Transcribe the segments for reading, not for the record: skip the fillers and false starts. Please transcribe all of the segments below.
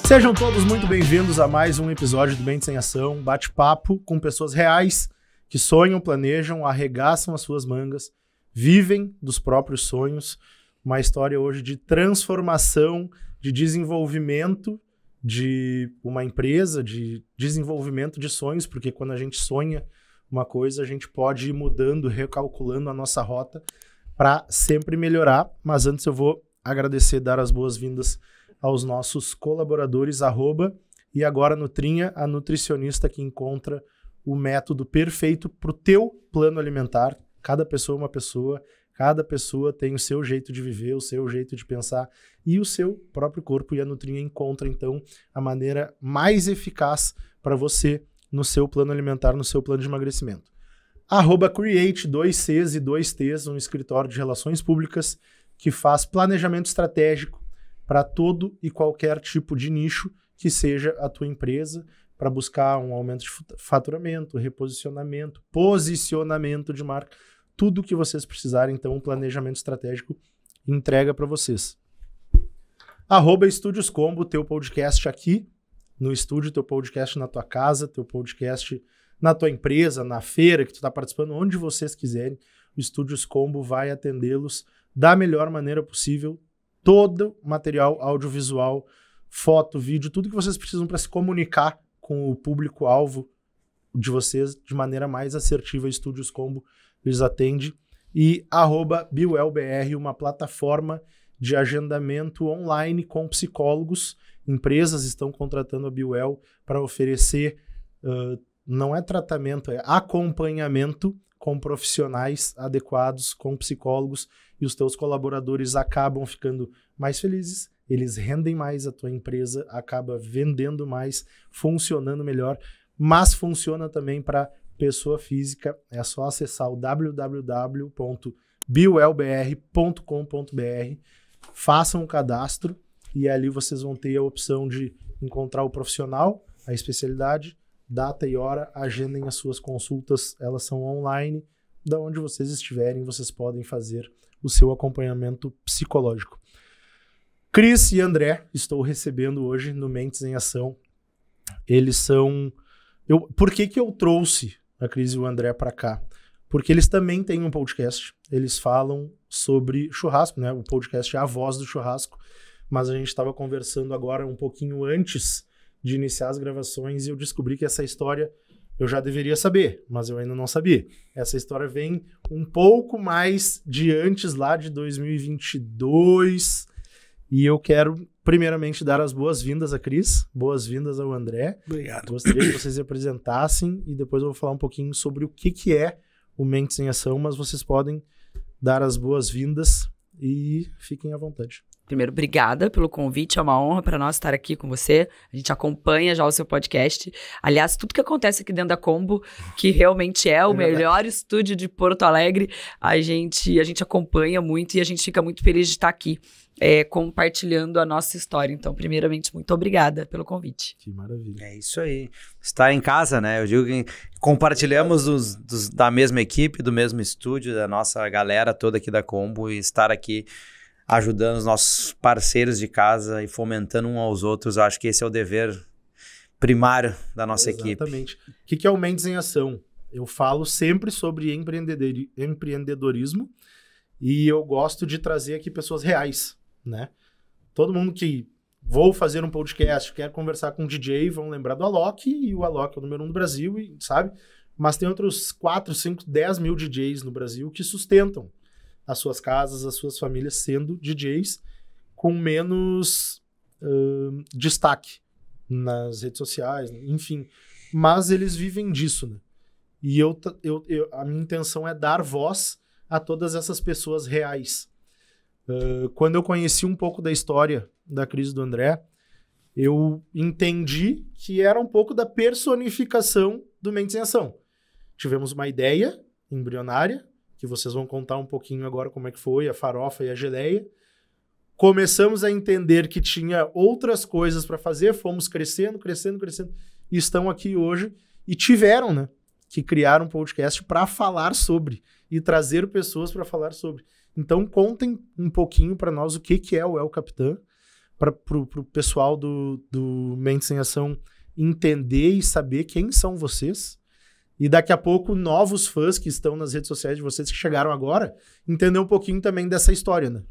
Sejam todos muito bem-vindos a mais um episódio do Mentes em Ação, bate-papo com pessoas reais que sonham, planejam, arregaçam as suas mangas, vivem dos próprios sonhos. Uma história hoje de transformação, de desenvolvimento de uma empresa, de desenvolvimento de sonhos, porque quando a gente sonha uma coisa, a gente pode ir mudando, recalculando a nossa rota para sempre melhorar. Mas antes eu vou agradecer, dar as boas-vindas aos nossos colaboradores, e agora Nutrinha, a nutricionista que encontra o método perfeito para o teu plano alimentar. Cada pessoa é uma pessoa, cada pessoa tem o seu jeito de viver, o seu jeito de pensar e o seu próprio corpo, e a Nutrinha encontra então a maneira mais eficaz para você no seu plano alimentar, no seu plano de emagrecimento. @Create, 2Cs e 2Ts, um escritório de relações públicas que faz planejamento estratégico para todo e qualquer tipo de nicho que seja a tua empresa, para buscar um aumento de faturamento, reposicionamento, posicionamento de marca, tudo o que vocês precisarem. Então, um planejamento estratégico entrega para vocês. @Estúdios Combo, teu podcast aqui no estúdio, teu podcast na tua casa, teu podcast na tua empresa, na feira que tu está participando, onde vocês quiserem. O Estúdios Combo vai atendê-los da melhor maneira possível. Todo material audiovisual, foto, vídeo, tudo que vocês precisam para se comunicar com o público-alvo de vocês de maneira mais assertiva. Estúdios Combo lhes atende. E @BeWellBR, uma plataforma de agendamento online com psicólogos. Empresas estão contratando a BeWell para oferecer, não é tratamento, é acompanhamento com profissionais adequados, com psicólogos, e os teus colaboradores acabam ficando mais felizes, eles rendem mais, a tua empresa acaba vendendo mais, funcionando melhor, mas funciona também para pessoa física. É só acessar o www.bewellbr.com.br, façam um cadastro e ali vocês vão ter a opção de encontrar o profissional, a especialidade, data e hora, agendem as suas consultas, elas são online, da onde vocês estiverem, vocês podem fazer o seu acompanhamento psicológico. Cris e André, estou recebendo hoje no Mentes em Ação. Eles são... Por que eu trouxe a Cris e o André para cá? Porque eles também têm um podcast, eles falam sobre churrasco, né? O podcast é a voz do churrasco, mas a gente estava conversando agora um pouquinho antes de iniciar as gravações e eu descobri que essa história eu já deveria saber, mas eu ainda não sabia. Essa história vem um pouco mais de antes, lá de 2022, e eu quero primeiramente dar as boas-vindas a Cris, boas-vindas ao André. Obrigado. Gostaria que vocês se apresentassem e depois eu vou falar um pouquinho sobre o que é o Mentes em Ação, mas vocês podem dar as boas-vindas e fiquem à vontade. Primeiro, obrigada pelo convite, é uma honra para nós estar aqui com você. A gente acompanha já o seu podcast. Aliás, tudo que acontece aqui dentro da Combo, que realmente é o melhor estúdio de Porto Alegre, a gente acompanha muito e a gente fica muito feliz de estar aqui compartilhando a nossa história. Então, primeiramente, muito obrigada pelo convite. Que maravilha. É isso aí. Estar em casa, né? Eu digo que compartilhamos da mesma equipe, do mesmo estúdio, da nossa galera toda aqui da Combo, e estar aqui ajudando os nossos parceiros de casa e fomentando uns aos outros. Eu acho que esse é o dever primário da nossa equipe. Exatamente. O que é o Mentes em Ação? Eu falo sempre sobre empreendedorismo e eu gosto de trazer aqui pessoas reais, né? Todo mundo que vou fazer um podcast, quer conversar com um DJ, vão lembrar do Alok, e o Alok é o número 1 do Brasil, e, sabe? Mas tem outros 4, 5, 10 mil DJs no Brasil que sustentam as suas casas, as suas famílias sendo DJs com menos destaque nas redes sociais, enfim. Mas eles vivem disso, né? E a minha intenção é dar voz a todas essas pessoas reais. Quando eu conheci um pouco da história da Cris e do André, eu entendi que era um pouco da personificação do Mentes em Ação. Tivemos uma ideia embrionária, que vocês vão contar um pouquinho agora como é que foi, a farofa e a geleia. Começamos a entender que tinha outras coisas para fazer, fomos crescendo, e estão aqui hoje, e tiveram, né, que criar um podcast para falar sobre, e trazer pessoas para falar sobre. Então contem um pouquinho para nós o que é o El Capitã, pro pessoal do Mentes em Ação entender e saber quem são vocês. E daqui a pouco, novos fãs que estão nas redes sociais de vocês, que chegaram agora, entender um pouquinho também dessa história, né?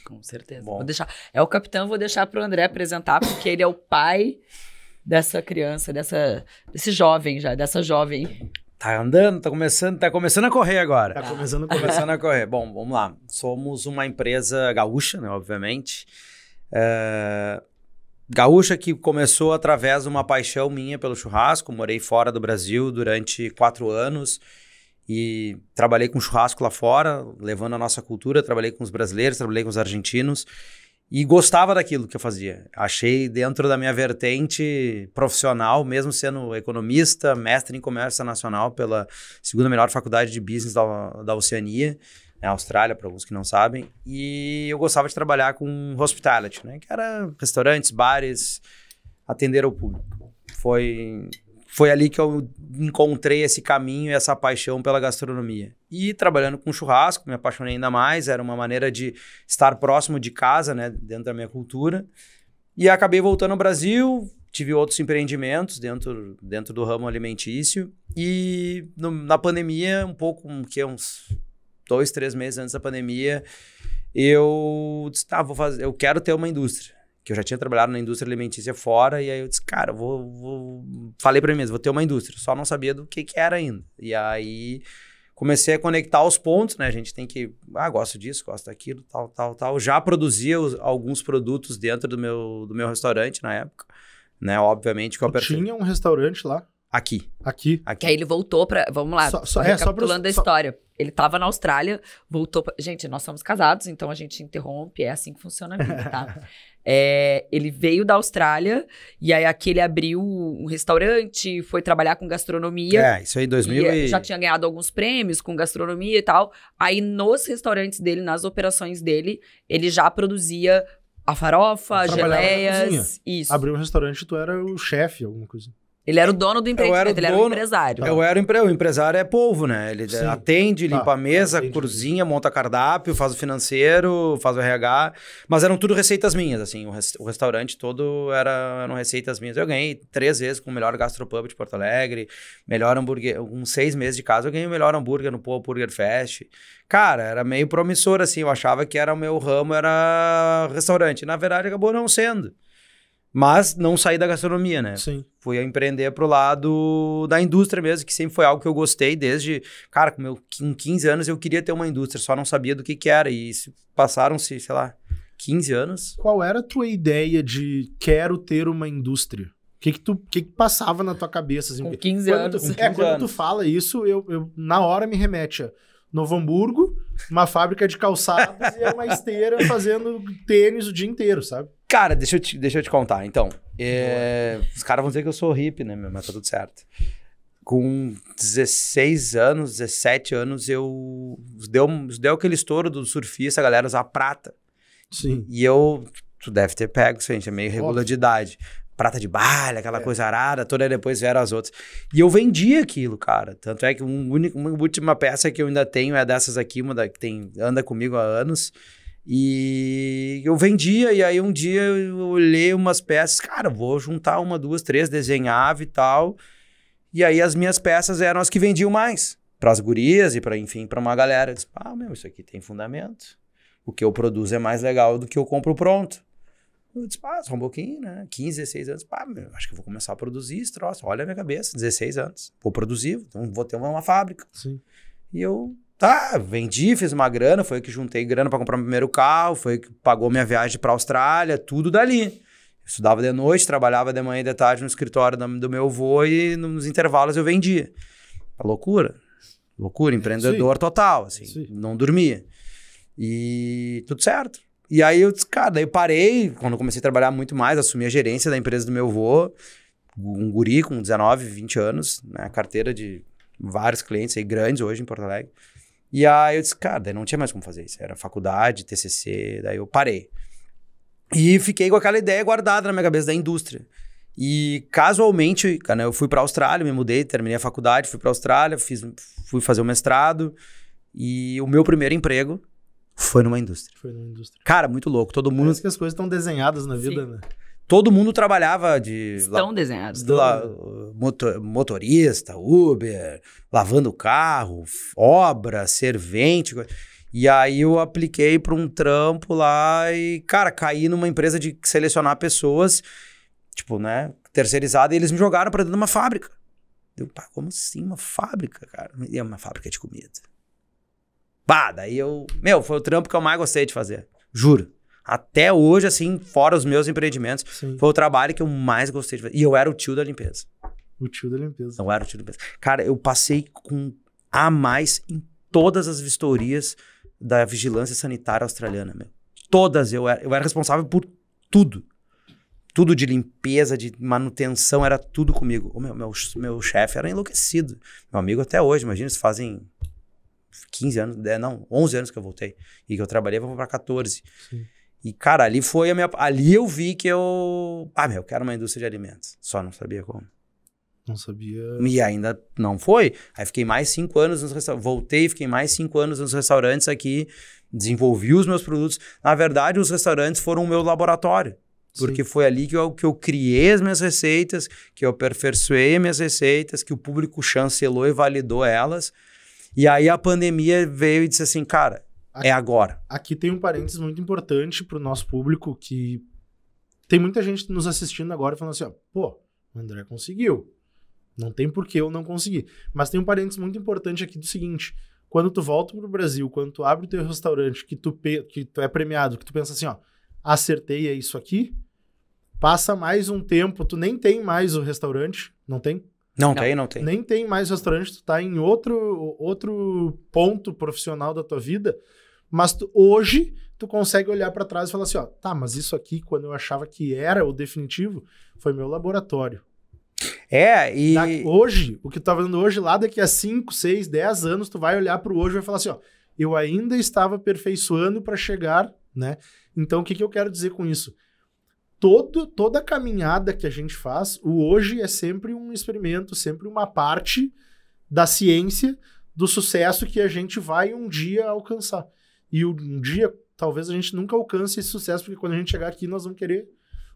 Com certeza. Bom. Vou deixar. É o capitão, vou deixar pro André apresentar, porque ele é o pai dessa criança, desse jovem já, dessa jovem. Tá andando, tá começando a correr agora. Tá começando a Começando a correr. Bom, vamos lá. Somos uma empresa gaúcha, né, obviamente. Gaúcha que começou através de uma paixão minha pelo churrasco. Morei fora do Brasil durante 4 anos e trabalhei com churrasco lá fora, levando a nossa cultura. Trabalhei com os brasileiros, trabalhei com os argentinos e gostava daquilo que eu fazia. Achei dentro da minha vertente profissional, mesmo sendo economista, mestre em comércio nacional pela segunda melhor faculdade de business da Oceania, na Austrália, para alguns que não sabem, e eu gostava de trabalhar com hospitality, né? Que era restaurantes, bares, atender ao público. Foi ali que eu encontrei esse caminho e essa paixão pela gastronomia. E trabalhando com churrasco, me apaixonei ainda mais, era uma maneira de estar próximo de casa, né? Dentro da minha cultura. E acabei voltando ao Brasil, tive outros empreendimentos dentro do ramo alimentício, e na pandemia, uns 2, 3 meses antes da pandemia, eu disse, eu quero ter uma indústria, que eu já tinha trabalhado na indústria alimentícia fora, e aí eu disse, cara, falei pra mim mesmo, vou ter uma indústria, só não sabia do que era ainda. E aí comecei a conectar os pontos, né, a gente tem que, gosto disso, gosto daquilo, tal. Já produzia alguns produtos dentro do meu restaurante na época, né, obviamente que eu apertei. Tinha um restaurante lá? Aqui. Que aí ele voltou pra... Vamos lá, recapitulando a história. Ele tava na Austrália, voltou pra... Gente, nós somos casados, então a gente interrompe, é assim que funciona a vida, tá? Ele veio da Austrália, e aí aqui ele abriu um restaurante, foi trabalhar com gastronomia. Isso aí em 2000 já tinha ganhado alguns prêmios com gastronomia e tal. Aí nos restaurantes dele, nas operações dele, ele já produzia a farofa, geleias, isso. Abriu um restaurante e tu era o chefe, alguma coisa. Ele era o dono do empreendimento, ele era o empresário. O empresário é polvo, né? Ele atende, limpa a mesa, entendi. Cozinha, monta cardápio, faz o financeiro, faz o RH. Mas eram tudo receitas minhas, assim. O restaurante todo eram receitas minhas. Eu ganhei 3 vezes com o melhor gastropub de Porto Alegre, melhor hambúrguer. Com 6 meses de casa, eu ganhei o melhor hambúrguer no Poa Burger Fest. Cara, era meio promissor, assim. Eu achava que o meu ramo era restaurante. Na verdade, acabou não sendo. Mas não saí da gastronomia, né? Sim. Fui a empreender pro lado da indústria mesmo, que sempre foi algo que eu gostei desde... Cara, com 15 anos eu queria ter uma indústria, só não sabia do que era. E passaram-se, sei lá, 15 anos. Qual era a tua ideia de quero ter uma indústria? O que passava na tua cabeça? Assim? Com 15 anos. Quando tu fala isso, eu na hora me remete a Novo Hamburgo, uma fábrica de calçados e uma esteira fazendo tênis o dia inteiro, sabe? Cara, deixa eu te contar. Então, os caras vão dizer que eu sou hippie, né, meu? Mas tá tudo certo. Com 16 anos, 17 anos, deu aquele estouro do surfista, a galera usar prata. Sim. E tu deve ter pego isso, gente, é meio regula de idade. Prata de balha, aquela coisa arada, toda, depois vieram as outras. E eu vendi aquilo, cara. Tanto é que uma última peça que eu ainda tenho é dessas aqui, que anda comigo há anos. E eu vendia, e aí um dia eu olhei umas peças, cara, vou juntar 1, 2, 3, desenhava e tal. E aí as minhas peças eram as que vendiam mais, para as gurias e para uma galera. Eu disse, isso aqui tem fundamento. O que eu produzo é mais legal do que eu compro pronto. Eu disse, só um pouquinho, né? 15, 16 anos. Acho que eu vou começar a produzir esse troço. Olha a minha cabeça, 16 anos. Vou produzir, então vou ter uma fábrica. Sim. E eu, vendi, fiz uma grana, foi que juntei grana para comprar meu primeiro carro, foi que pagou minha viagem para a Austrália, tudo dali. Eu estudava de noite, trabalhava de manhã e de tarde no escritório do meu avô e nos intervalos eu vendia. Loucura, empreendedor total, assim, Sim. Não dormia. E tudo certo. E aí eu parei, quando eu comecei a trabalhar muito mais, assumi a gerência da empresa do meu avô, um guri com 19, 20 anos, né, carteira de vários clientes aí grandes hoje em Porto Alegre. E aí eu disse, daí não tinha mais como fazer isso, era faculdade, TCC, daí eu parei. E fiquei com aquela ideia guardada na minha cabeça da indústria. E casualmente, eu fui para a Austrália, me mudei, terminei a faculdade, fui para a Austrália, fui fazer o mestrado, e o meu primeiro emprego Foi numa indústria. Foi numa indústria. Cara, muito louco. Todo mundo... Parece que as coisas estão desenhadas na vida, Sim. né? Todo mundo trabalhava de... Estão desenhados. Motorista, Uber, lavando carro, obra, servente. E aí eu apliquei para um trampo lá e, cara, caí numa empresa de selecionar pessoas, tipo, né, terceirizada, e eles me jogaram para dentro de uma fábrica. Eu, pá, como assim uma fábrica, cara? E é uma fábrica de comida. Bah, daí eu... foi o trampo que eu mais gostei de fazer. Juro. Até hoje, assim, fora os meus empreendimentos, Sim. foi o trabalho que eu mais gostei de fazer. E eu era o tio da limpeza. O tio da limpeza. Eu era o tio da limpeza. Cara, eu passei com A+ em todas as vistorias da vigilância sanitária australiana, meu. Todas. Eu era responsável por tudo. Tudo de limpeza, de manutenção, era tudo comigo. O meu chefe era enlouquecido. Meu amigo até hoje, imagina, se fazem 15 anos, 11 anos que eu voltei. E que eu trabalhei, vamos pra 14. Sim. E, cara, ali foi a minha... Ali eu vi que eu... eu quero uma indústria de alimentos. Só não sabia como. Não sabia. E ainda não foi. Aí fiquei mais 5 anos nos restaurantes. Voltei, fiquei mais 5 anos nos restaurantes aqui. Desenvolvi os meus produtos. Na verdade, os restaurantes foram o meu laboratório. Porque foi ali que eu criei as minhas receitas, que eu aperfeiçoei as minhas receitas, que o público chancelou e validou elas. E aí a pandemia veio e disse assim, cara, é agora. Aqui tem um parênteses muito importante pro nosso público, que tem muita gente nos assistindo agora falando assim, ó, pô, o André conseguiu. Não tem por que eu não conseguir. Mas tem um parênteses muito importante aqui do seguinte, quando tu volta pro Brasil, quando tu abre o teu restaurante, que tu é premiado, que tu pensa assim, ó, acertei, é isso aqui, passa mais um tempo, tu nem tem mais o restaurante, não tem? Não tem. Nem tem mais restaurante, tu tá em outro ponto profissional da tua vida, mas hoje tu consegue olhar pra trás e falar assim, ó, tá, mas isso aqui, quando eu achava que era o definitivo, foi meu laboratório. Hoje, o que tu tá vendo hoje, lá daqui a 5, 6, 10 anos, tu vai olhar pro hoje e vai falar assim, ó, eu ainda estava aperfeiçoando pra chegar, né? Então, o que eu quero dizer com isso? Toda a caminhada que a gente faz, o hoje é sempre um experimento, sempre uma parte da ciência, do sucesso que a gente vai um dia alcançar. E um dia, talvez a gente nunca alcance esse sucesso, porque quando a gente chegar aqui, nós vamos querer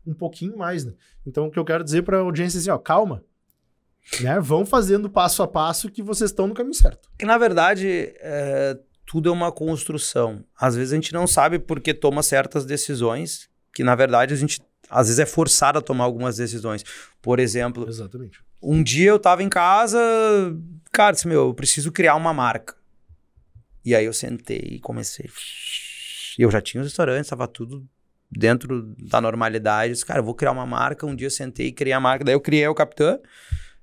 um pouquinho mais, né? Então, o que eu quero dizer para a audiência é assim, ó, calma, né? Vão fazendo passo a passo que vocês estão no caminho certo. Que, na verdade, tudo é uma construção. Às vezes a gente não sabe porque toma certas decisões, que, na verdade, a gente, às vezes, é forçado a tomar algumas decisões. Por exemplo, exatamente. Um dia eu tava em casa, cara, disse, eu preciso criar uma marca. E aí eu sentei e comecei. E eu já tinha os restaurantes, tava tudo dentro da normalidade. Eu disse, cara, eu vou criar uma marca. Um dia eu sentei e criei a marca. Daí eu criei o Capitã,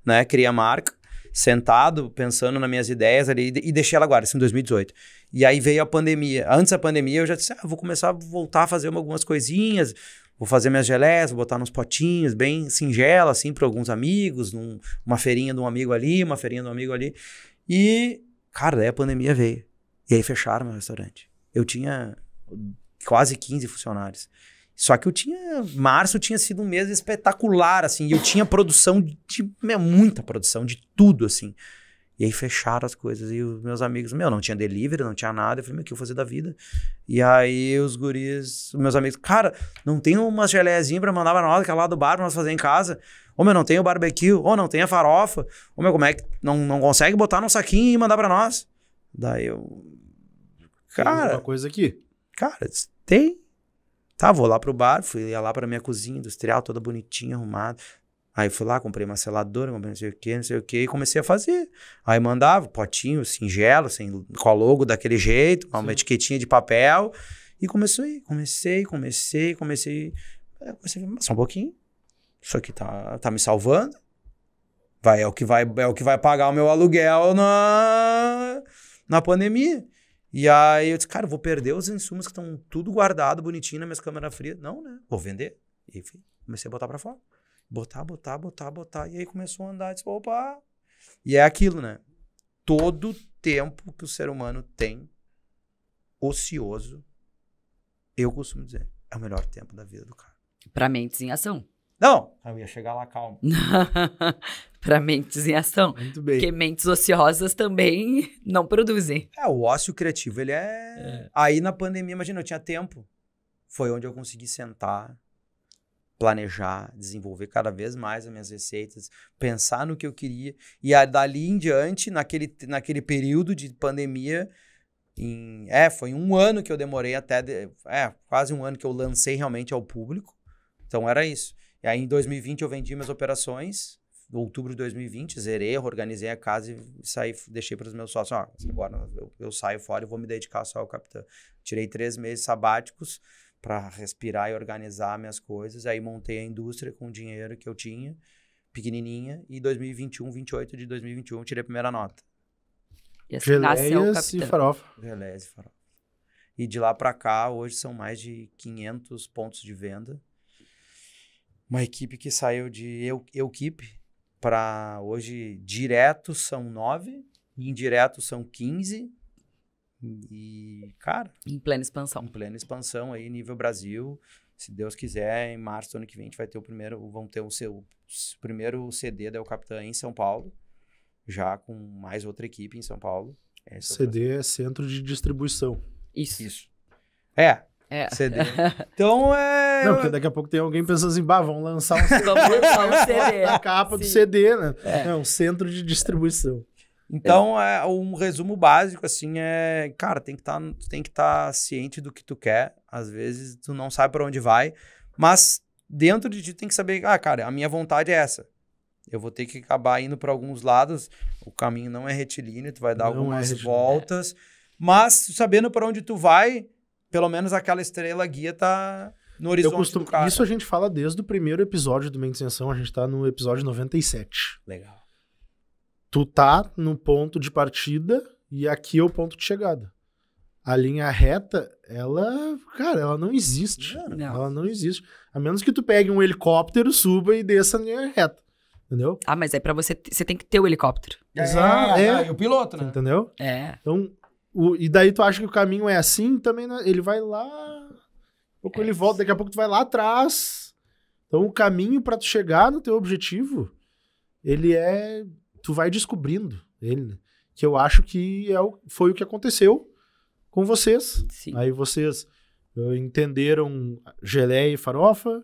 né? Criei a marca, sentado, pensando nas minhas ideias ali, e deixei ela agora, isso em 2018. E aí veio a pandemia. Antes da pandemia eu já disse, vou começar a voltar a fazer algumas coisinhas. Vou fazer minhas geleias, vou botar nos potinhos, bem singela, assim, para alguns amigos, uma feirinha de um amigo ali, uma feirinha de um amigo ali. E, cara, daí a pandemia veio. E aí fecharam meu restaurante. Eu tinha quase 15 funcionários. Só que março tinha sido um mês espetacular, assim, e eu tinha produção muita produção, de tudo, assim. E aí fecharam as coisas, e os meus amigos, não tinha delivery, não tinha nada, eu falei, o que eu vou fazer da vida? E aí os guris, os meus amigos, cara, não tem umas geleiazinhas pra mandar pra nós, que é lá do bar, pra nós fazer em casa? Não tem o barbecue, não tem a farofa, como é que não consegue botar num saquinho e mandar pra nós? Daí eu, cara... Tem uma coisa aqui. Cara, tem. Tá, vou lá pro bar, ia lá pra minha cozinha industrial, toda bonitinha, arrumada. Aí fui lá, comprei uma seladora, comprei não sei o que, e comecei a fazer. Aí mandava, potinho, singelo, com a logo daquele jeito, uma etiquetinha de papel. E comecei, só um pouquinho. Isso aqui tá me salvando. É o que vai pagar o meu aluguel na pandemia. E aí eu disse, cara, eu vou perder os insumos que estão tudo guardado, bonitinho nas minhas câmeras frias. Não, né? Vou vender. E comecei a botar pra fora. Botar. E aí começou a andar, disse, opa. E é aquilo, né? Todo tempo que o ser humano tem ocioso, eu costumo dizer, é o melhor tempo da vida do cara. Pra mentes em ação. Não, eu ia chegar lá calmo. para mentes em ação. Muito bem. Porque mentes ociosas também não produzem. O ócio criativo, ele é... Aí na pandemia, imagina, eu tinha tempo. Foi onde eu consegui sentar, planejar, desenvolver cada vez mais as minhas receitas, pensar no que eu queria. E dali em diante, naquele período de pandemia, foi 1 ano que eu demorei quase 1 ano que eu lancei realmente ao público. Então era isso. E aí em 2020 eu vendi minhas operações, em outubro de 2020, zerei, organizei a casa e saí, deixei para os meus sócios, agora eu saio fora e vou me dedicar só ao Capitã. Tirei 3 meses sabáticos para respirar e organizar minhas coisas, aí montei a indústria com o dinheiro que eu tinha, pequenininha, e 28 de 2021 eu tirei a primeira nota. E assim nasceu o Geleias e Capitã. farofa. Geleias e farofa. E de lá para cá, hoje são mais de 500 pontos de venda. Uma equipe que saiu de Equipe para hoje diretos são 9, indiretos são 15. E, cara... Em plena expansão. Em plena expansão aí, nível Brasil. Se Deus quiser, em março do ano que vem, a gente vai ter vamos ter o primeiro CD da El Capitã em São Paulo, já com mais outra equipe em São Paulo. CD é Centro de Distribuição. Isso. CD. Então Não, porque daqui a pouco tem alguém pensando assim, vamos lançar um CD. Vamos lançar um CD. A capa do CD, né? É um centro de distribuição. Então, um resumo básico, assim, cara, tem que estar ciente do que tu quer. Às vezes, tu não sabe para onde vai, mas dentro de ti tem que saber, cara, a minha vontade é essa. Eu vou ter que acabar indo para alguns lados, o caminho não é retilíneo, tu vai dar algumas voltas, mas sabendo para onde tu vai, pelo menos aquela estrela guia tá no horizonte do cara. Isso a gente fala desde o primeiro episódio do Mentes em Ação, a gente tá no episódio 97. Legal. Tu tá no ponto de partida e aqui é o ponto de chegada. A linha reta, ela não existe. Não. Ela não existe. A menos que tu pegue um helicóptero, suba e desça a linha reta. Entendeu? Mas aí pra você tem que ter o helicóptero. Exato. E o piloto, né? Entendeu? Então, e daí tu acha que o caminho é assim, também ele vai lá, daqui a pouco ele volta, daqui a pouco tu vai lá atrás. Então o caminho pra tu chegar no teu objetivo, tu vai descobrindo ele, que eu acho que foi o que aconteceu com vocês. Sim. Aí vocês entenderam geleia e farofa,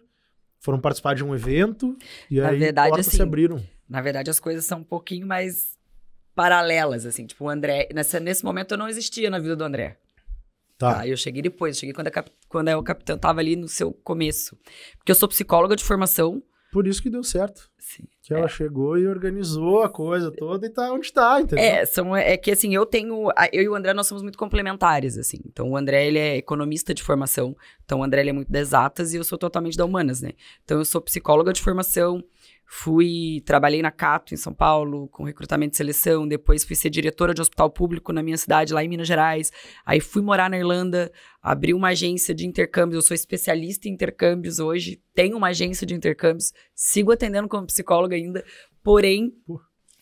foram participar de um evento e Na aí verdade, portas assim, se abriram. Na verdade, as coisas são um pouquinho mais paralelas, assim. Tipo, o André... Nesse momento, eu não existia na vida do André. Tá. Eu cheguei depois. Cheguei quando o Capitã tava ali no seu começo. Porque eu sou psicóloga de formação. Por isso que deu certo. Sim. Que ela chegou e organizou a coisa toda e tá onde tá, entendeu? É que assim, eu e o André, nós somos muito complementares, assim. Então, o André, ele é economista de formação. Então, o André, ele é muito das exatas e eu sou totalmente da humanas, né? Então, eu sou psicóloga de formação, trabalhei na Cato, em São Paulo, com recrutamento e seleção, depois fui ser diretora de hospital público na minha cidade, lá em Minas Gerais. Aí fui morar na Irlanda, abri uma agência de intercâmbios, eu sou especialista em intercâmbios hoje, tenho uma agência de intercâmbios, sigo atendendo como psicóloga ainda, porém,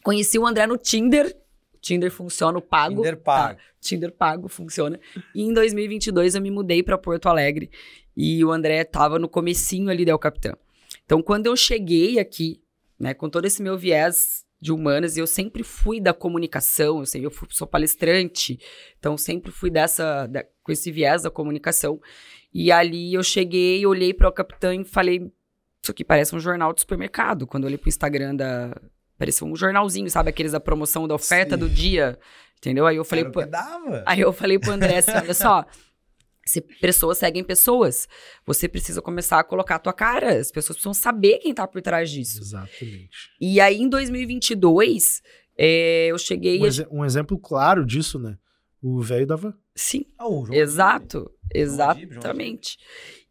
conheci o André no Tinder. Tinder funciona, o pago. Tinder pago. Tinder pago funciona. E em 2022 eu me mudei para Porto Alegre e o André tava no comecinho ali da El Capitã. Então, quando eu cheguei aqui, né, com todo esse meu viés de humanas, eu sempre fui da comunicação, eu sou palestrante, então sempre fui com esse viés da comunicação. E ali eu cheguei, olhei para o Capitã e falei, isso aqui parece um jornal de supermercado. Quando eu olhei pro Instagram parecia um jornalzinho, sabe? Aqueles da promoção da oferta do dia, entendeu? Aí eu falei pro André assim, olha só, pessoas seguem pessoas. Você precisa começar a colocar a tua cara. As pessoas precisam saber quem tá por trás disso. Exatamente. E aí, em 2022, eu cheguei... Um exemplo claro disso, né? O velho da van. Sim, o João exatamente.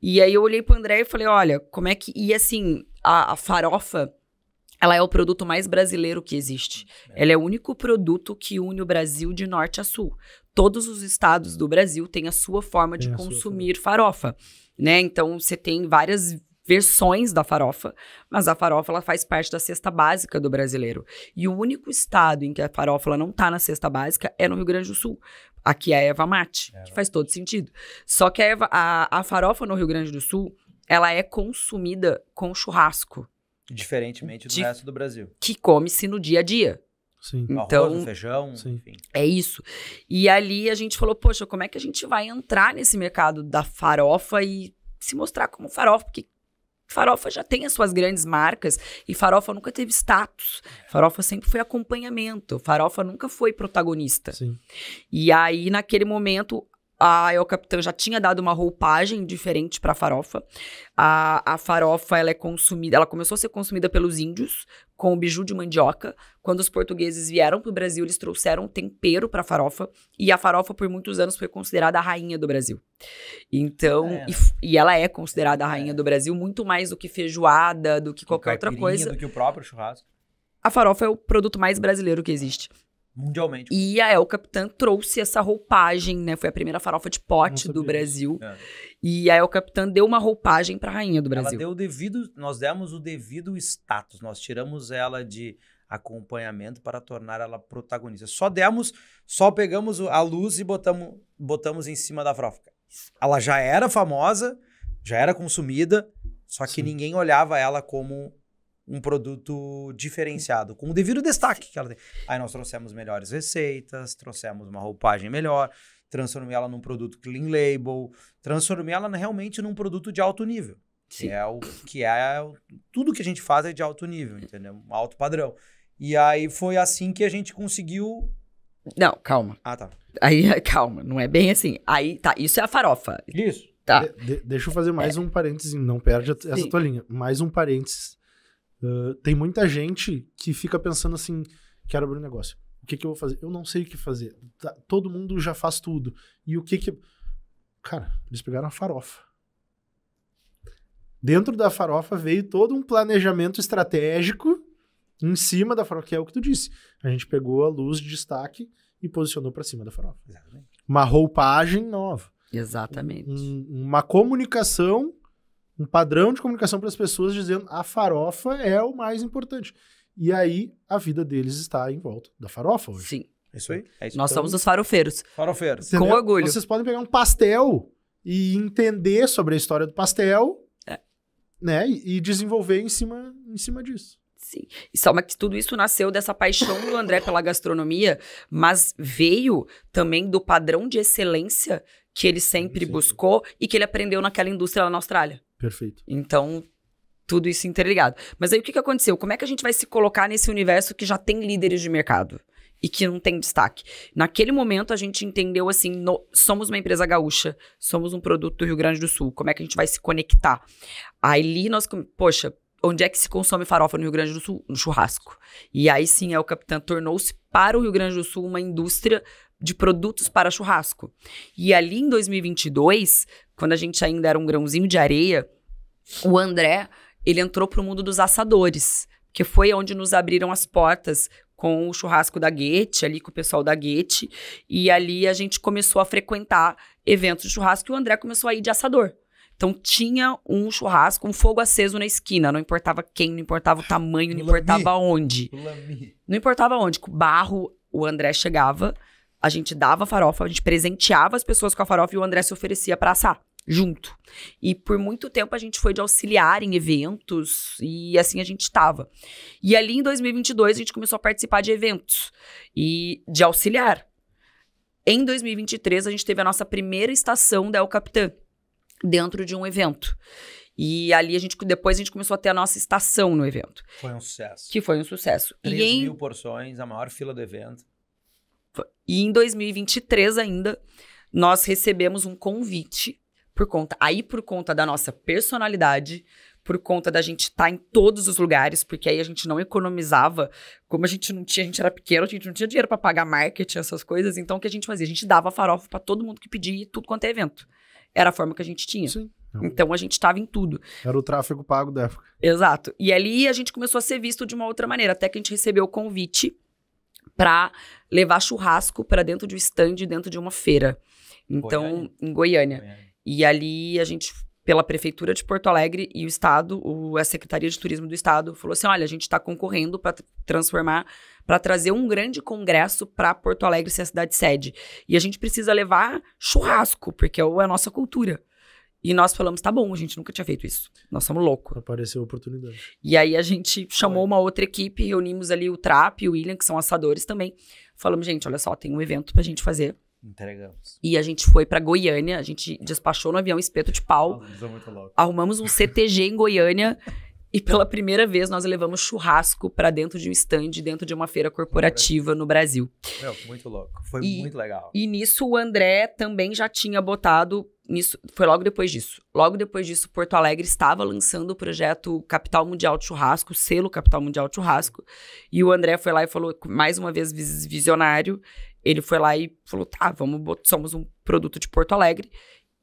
E aí, eu olhei pro André e falei, olha, como é que... E assim, a farofa, ela é o produto mais brasileiro que existe. Ela é o único produto que une o Brasil de norte a sul. Todos os estados do Brasil têm a sua forma de consumir farofa, né? Então, você tem várias versões da farofa, mas a farofa ela faz parte da cesta básica do brasileiro. E o único estado em que a farofa ela não tá na cesta básica é no Rio Grande do Sul. Aqui é a erva mate, que faz todo sentido. Só que a farofa no Rio Grande do Sul, ela é consumida com churrasco. Diferentemente do resto do Brasil. Que come-se no dia a dia. Sim. Então, Arroz, feijão, sim. enfim. É isso. E ali a gente falou, poxa, como é que a gente vai entrar nesse mercado da farofa e se mostrar como farofa? Porque farofa já tem as suas grandes marcas e farofa nunca teve status. Farofa sempre foi acompanhamento. Farofa nunca foi protagonista. Sim. E aí, naquele momento, a El Capitan já tinha dado uma roupagem diferente para a farofa. A farofa, ela começou a ser consumida pelos índios com o biju de mandioca. Quando os portugueses vieram para o Brasil, eles trouxeram tempero para a farofa. E a farofa, por muitos anos, foi considerada a rainha do Brasil. Então, e ela é considerada a rainha do Brasil, muito mais do que feijoada, do que qualquer outra coisa. Do que o próprio churrasco. A farofa é o produto mais brasileiro que existe. Mundialmente. E a El Capitan trouxe essa roupagem, né? Foi a primeira farofa de pote do Brasil. E a El Capitan deu uma roupagem para a rainha do Brasil. Nós demos o devido status. Nós tiramos ela de acompanhamento para tornar ela protagonista. Só pegamos a luz e botamos em cima da farofa. Ela já era famosa, já era consumida, só que ninguém olhava ela como um produto diferenciado, com o devido destaque que ela tem. Aí nós trouxemos melhores receitas, trouxemos uma roupagem melhor, transformei ela num produto clean label, transformei ela realmente num produto de alto nível. Tudo que a gente faz é de alto nível, entendeu? Alto padrão. E aí foi assim que a gente conseguiu... Não, calma. Ah, tá. Aí, calma, não é bem assim. Aí, tá, isso é a farofa. Isso. Tá. Deixa eu fazer mais um parênteses, não perde essa tua linha. Mais um parênteses. Tem muita gente que fica pensando assim, quero abrir um negócio. O que eu vou fazer? Eu não sei o que fazer. Todo mundo já faz tudo. E o que... Cara, eles pegaram a farofa. Dentro da farofa veio todo um planejamento estratégico em cima da farofa, que é o que tu disse. A gente pegou a luz de destaque e posicionou para cima da farofa. Exatamente. Uma roupagem nova. Exatamente. Uma comunicação, um padrão de comunicação para as pessoas dizendo a farofa é o mais importante. E aí a vida deles está em volta da farofa hoje. Sim. Isso aí. É isso. Nós somos os farofeiros. Farofeiros. Entendeu? Com orgulho. Vocês podem pegar um pastel e entender sobre a história do pastel, né? E desenvolver em cima disso. Sim. Mas que tudo isso nasceu dessa paixão do André pela gastronomia, mas veio também do padrão de excelência que ele sempre buscou e que ele aprendeu naquela indústria lá na Austrália. Perfeito. Então, tudo isso interligado. Mas aí o que aconteceu? Como é que a gente vai se colocar nesse universo que já tem líderes de mercado e que não tem destaque? Naquele momento a gente entendeu assim, somos uma empresa gaúcha, somos um produto do Rio Grande do Sul, como é que a gente vai se conectar? Aí poxa, onde é que se consome farofa no Rio Grande do Sul? No churrasco. E aí sim, a El Capitan tornou-se para o Rio Grande do Sul uma indústria de produtos para churrasco. E ali em 2022, quando a gente ainda era um grãozinho de areia, o André, ele entrou para o mundo dos assadores, que foi onde nos abriram as portas com o churrasco da Guete, ali com o pessoal da Guete, e ali a gente começou a frequentar eventos de churrasco e o André começou a ir de assador. Então tinha um churrasco, um fogo aceso na esquina, não importava quem, não importava o tamanho, não importava onde. Não importava onde, com barro, o André chegava, a gente dava farofa, a gente presenteava as pessoas com a farofa e o André se oferecia para assar, junto. E por muito tempo a gente foi de auxiliar em eventos e assim a gente estava. E ali em 2022 a gente começou a participar de eventos e de auxiliar. Em 2023 a gente teve a nossa primeira estação da El Capitan, dentro de um evento. E ali depois a gente começou a ter a nossa estação no evento. Foi um sucesso. Que foi um sucesso. 3.000 porções, a maior fila do evento. E em 2023 ainda, nós recebemos um convite por conta da nossa personalidade, por conta da gente estar em todos os lugares, porque aí a gente não economizava, como a gente era pequeno, a gente não tinha dinheiro para pagar marketing, essas coisas, então o que a gente fazia? A gente dava farofa para todo mundo que pedia, tudo quanto é evento. Era a forma que a gente tinha. Sim. Então a gente estava em tudo. Era o tráfego pago da época. Exato. E ali a gente começou a ser visto de uma outra maneira, até que a gente recebeu o convite para levar churrasco para dentro de um stand, dentro de uma feira. Então, em Goiânia. E ali a gente, pela Prefeitura de Porto Alegre e o Estado, a Secretaria de Turismo do Estado, falou assim, olha, a gente está concorrendo para trazer um grande congresso para Porto Alegre ser a cidade sede. E a gente precisa levar churrasco, porque é a nossa cultura. E nós falamos, tá bom, a gente nunca tinha feito isso. Nós somos loucos. Apareceu a oportunidade. E aí a gente chamou uma outra equipe, reunimos ali o Trap e o William, que são assadores também. Falamos, gente, olha só, tem um evento pra gente fazer. Entregamos. E a gente foi pra Goiânia, a gente despachou no avião espeto de pau. Nossa, muito louco. Arrumamos um CTG em Goiânia. E pela primeira vez nós levamos churrasco pra dentro de um stand, dentro de uma feira corporativa no Brasil. Meu, muito louco. Foi muito legal. E nisso o André também já tinha botado... Foi logo depois disso. Logo depois disso, Porto Alegre estava lançando o projeto Capital Mundial de Churrasco, o selo Capital Mundial de Churrasco. E o André foi lá e falou, mais uma vez visionário, ele foi lá e falou, tá, somos um produto de Porto Alegre.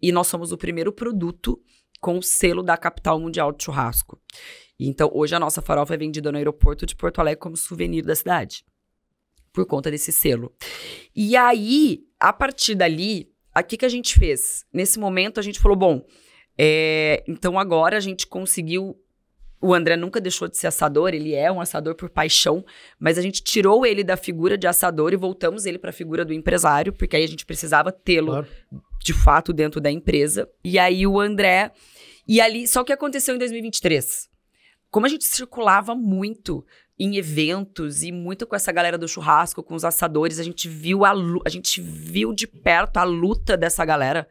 E nós somos o primeiro produto com o selo da Capital Mundial de Churrasco. Então, hoje a nossa farofa é vendida no aeroporto de Porto Alegre como souvenir da cidade. Por conta desse selo. E aí, a partir dali... O que a gente fez? Nesse momento, a gente falou, bom, então agora a gente conseguiu... O André nunca deixou de ser assador, ele é um assador por paixão, mas a gente tirou ele da figura de assador e voltamos ele para a figura do empresário, porque aí a gente precisava tê-lo, de fato, dentro da empresa. E aí o André... E ali, só que aconteceu em 2023. Como a gente circulava muito em eventos e muito com essa galera do churrasco, com os assadores, a gente viu de perto a luta dessa galera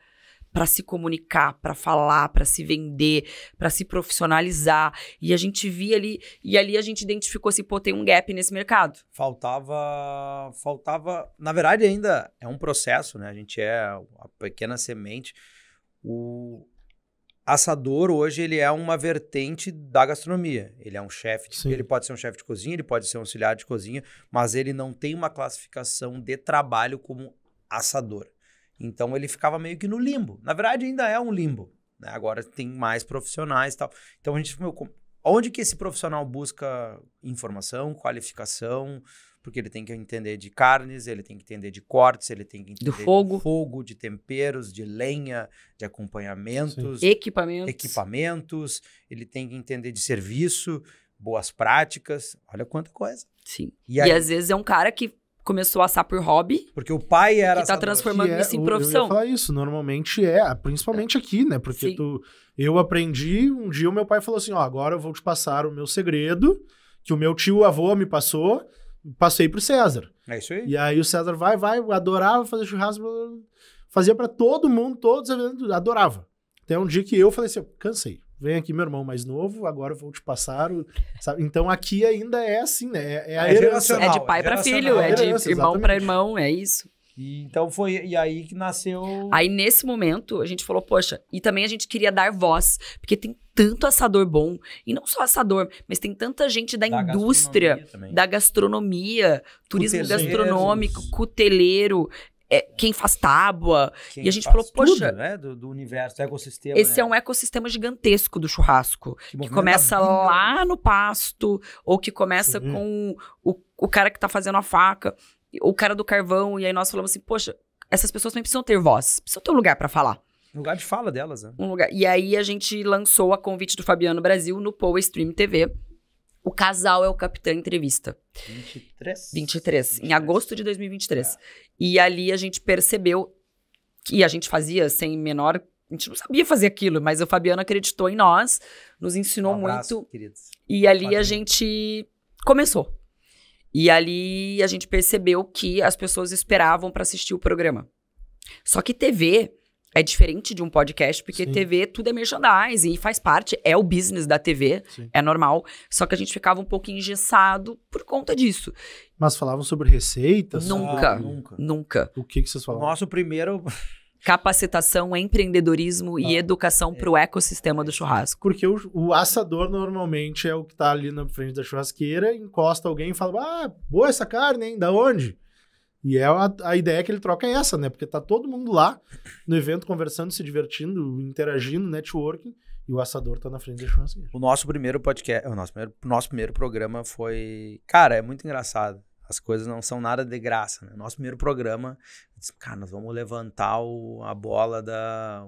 para se comunicar, para falar, para se vender, para se profissionalizar. E a gente via ali, e ali a gente identificou assim, pô, tem um gap nesse mercado. Faltava, na verdade ainda é um processo, né? A gente é a pequena semente. O assador hoje, ele é uma vertente da gastronomia. Ele é um chefe, ele pode ser um chefe de cozinha, ele pode ser um auxiliar de cozinha, mas ele não tem uma classificação de trabalho como assador. Então, ele ficava meio que no limbo. Na verdade, ainda é um limbo, né? Agora tem mais profissionais e tal. Então, a gente... Onde que esse profissional busca informação, qualificação... Porque ele tem que entender de carnes, ele tem que entender de cortes, ele tem que entender de fogo, de temperos, de lenha, de acompanhamentos. Equipamentos. Ele tem que entender de serviço, boas práticas. Olha quanta coisa. Sim. E às vezes é um cara que começou a assar por hobby. Porque o pai era que tá transformando isso em profissão. Eu ia falar isso. Normalmente principalmente aqui, né? Porque eu aprendi, um dia o meu pai falou assim, ó, agora eu vou te passar o meu segredo, que o meu tio-avô me passou... Passei pro César. É isso aí. E aí o César adorava fazer churrasco, fazia pra todo mundo, todos os eventos, adorava. Até um dia que eu falei assim, cansei. Vem aqui meu irmão mais novo, agora eu vou te passar. Sabe? Então aqui ainda é assim, né? É a herança. É de pai pra filho, é de irmão pra irmão, é isso. Então e aí que nasceu... Aí nesse momento a gente falou, poxa, e também a gente queria dar voz, porque tem tanto assador bom, e não só assador, mas tem tanta gente da indústria, da gastronomia, turismo gastronômico, cuteleiro, quem faz tábua, e a gente falou, poxa... Tudo, né? do universo, do ecossistema. Esse é um ecossistema gigantesco do churrasco, que começa lá no pasto, ou que começa com o cara que tá fazendo a faca, o cara do carvão, e aí nós falamos assim, poxa, essas pessoas também precisam ter voz, precisam ter um lugar pra falar. Um lugar de fala delas, né? E aí a gente lançou a convite do Fabiano Brasil no Poa Stream TV. O Casal é o Capitã Entrevista. 23. Em agosto de 2023. E ali a gente percebeu que a gente fazia sem menor... A gente não sabia fazer aquilo, mas o Fabiano acreditou em nós, nos ensinou muito. Queridos. E ali a gente começou. E ali a gente percebeu que as pessoas esperavam para assistir o programa. Só que TV é diferente de um podcast, porque TV tudo é merchandising e faz parte, é o business da TV, é normal. Só que a gente ficava um pouco engessado por conta disso. Mas falavam sobre receitas? Nunca. O que vocês falavam? Nosso primeiro... Capacitação, empreendedorismo e educação para o ecossistema do churrasco. Porque o assador normalmente é o que tá ali na frente da churrasqueira, encosta alguém e fala, boa essa carne, hein? Da onde? E a ideia que ele troca é essa, né? Porque tá todo mundo lá no evento conversando, se divertindo, interagindo, networking, e o assador tá na frente da churrasqueira. O nosso primeiro podcast, nosso primeiro programa foi... Cara, é muito engraçado. As coisas não são nada de graça, né? Nosso primeiro programa, eu disse, cara, nós vamos levantar a bola,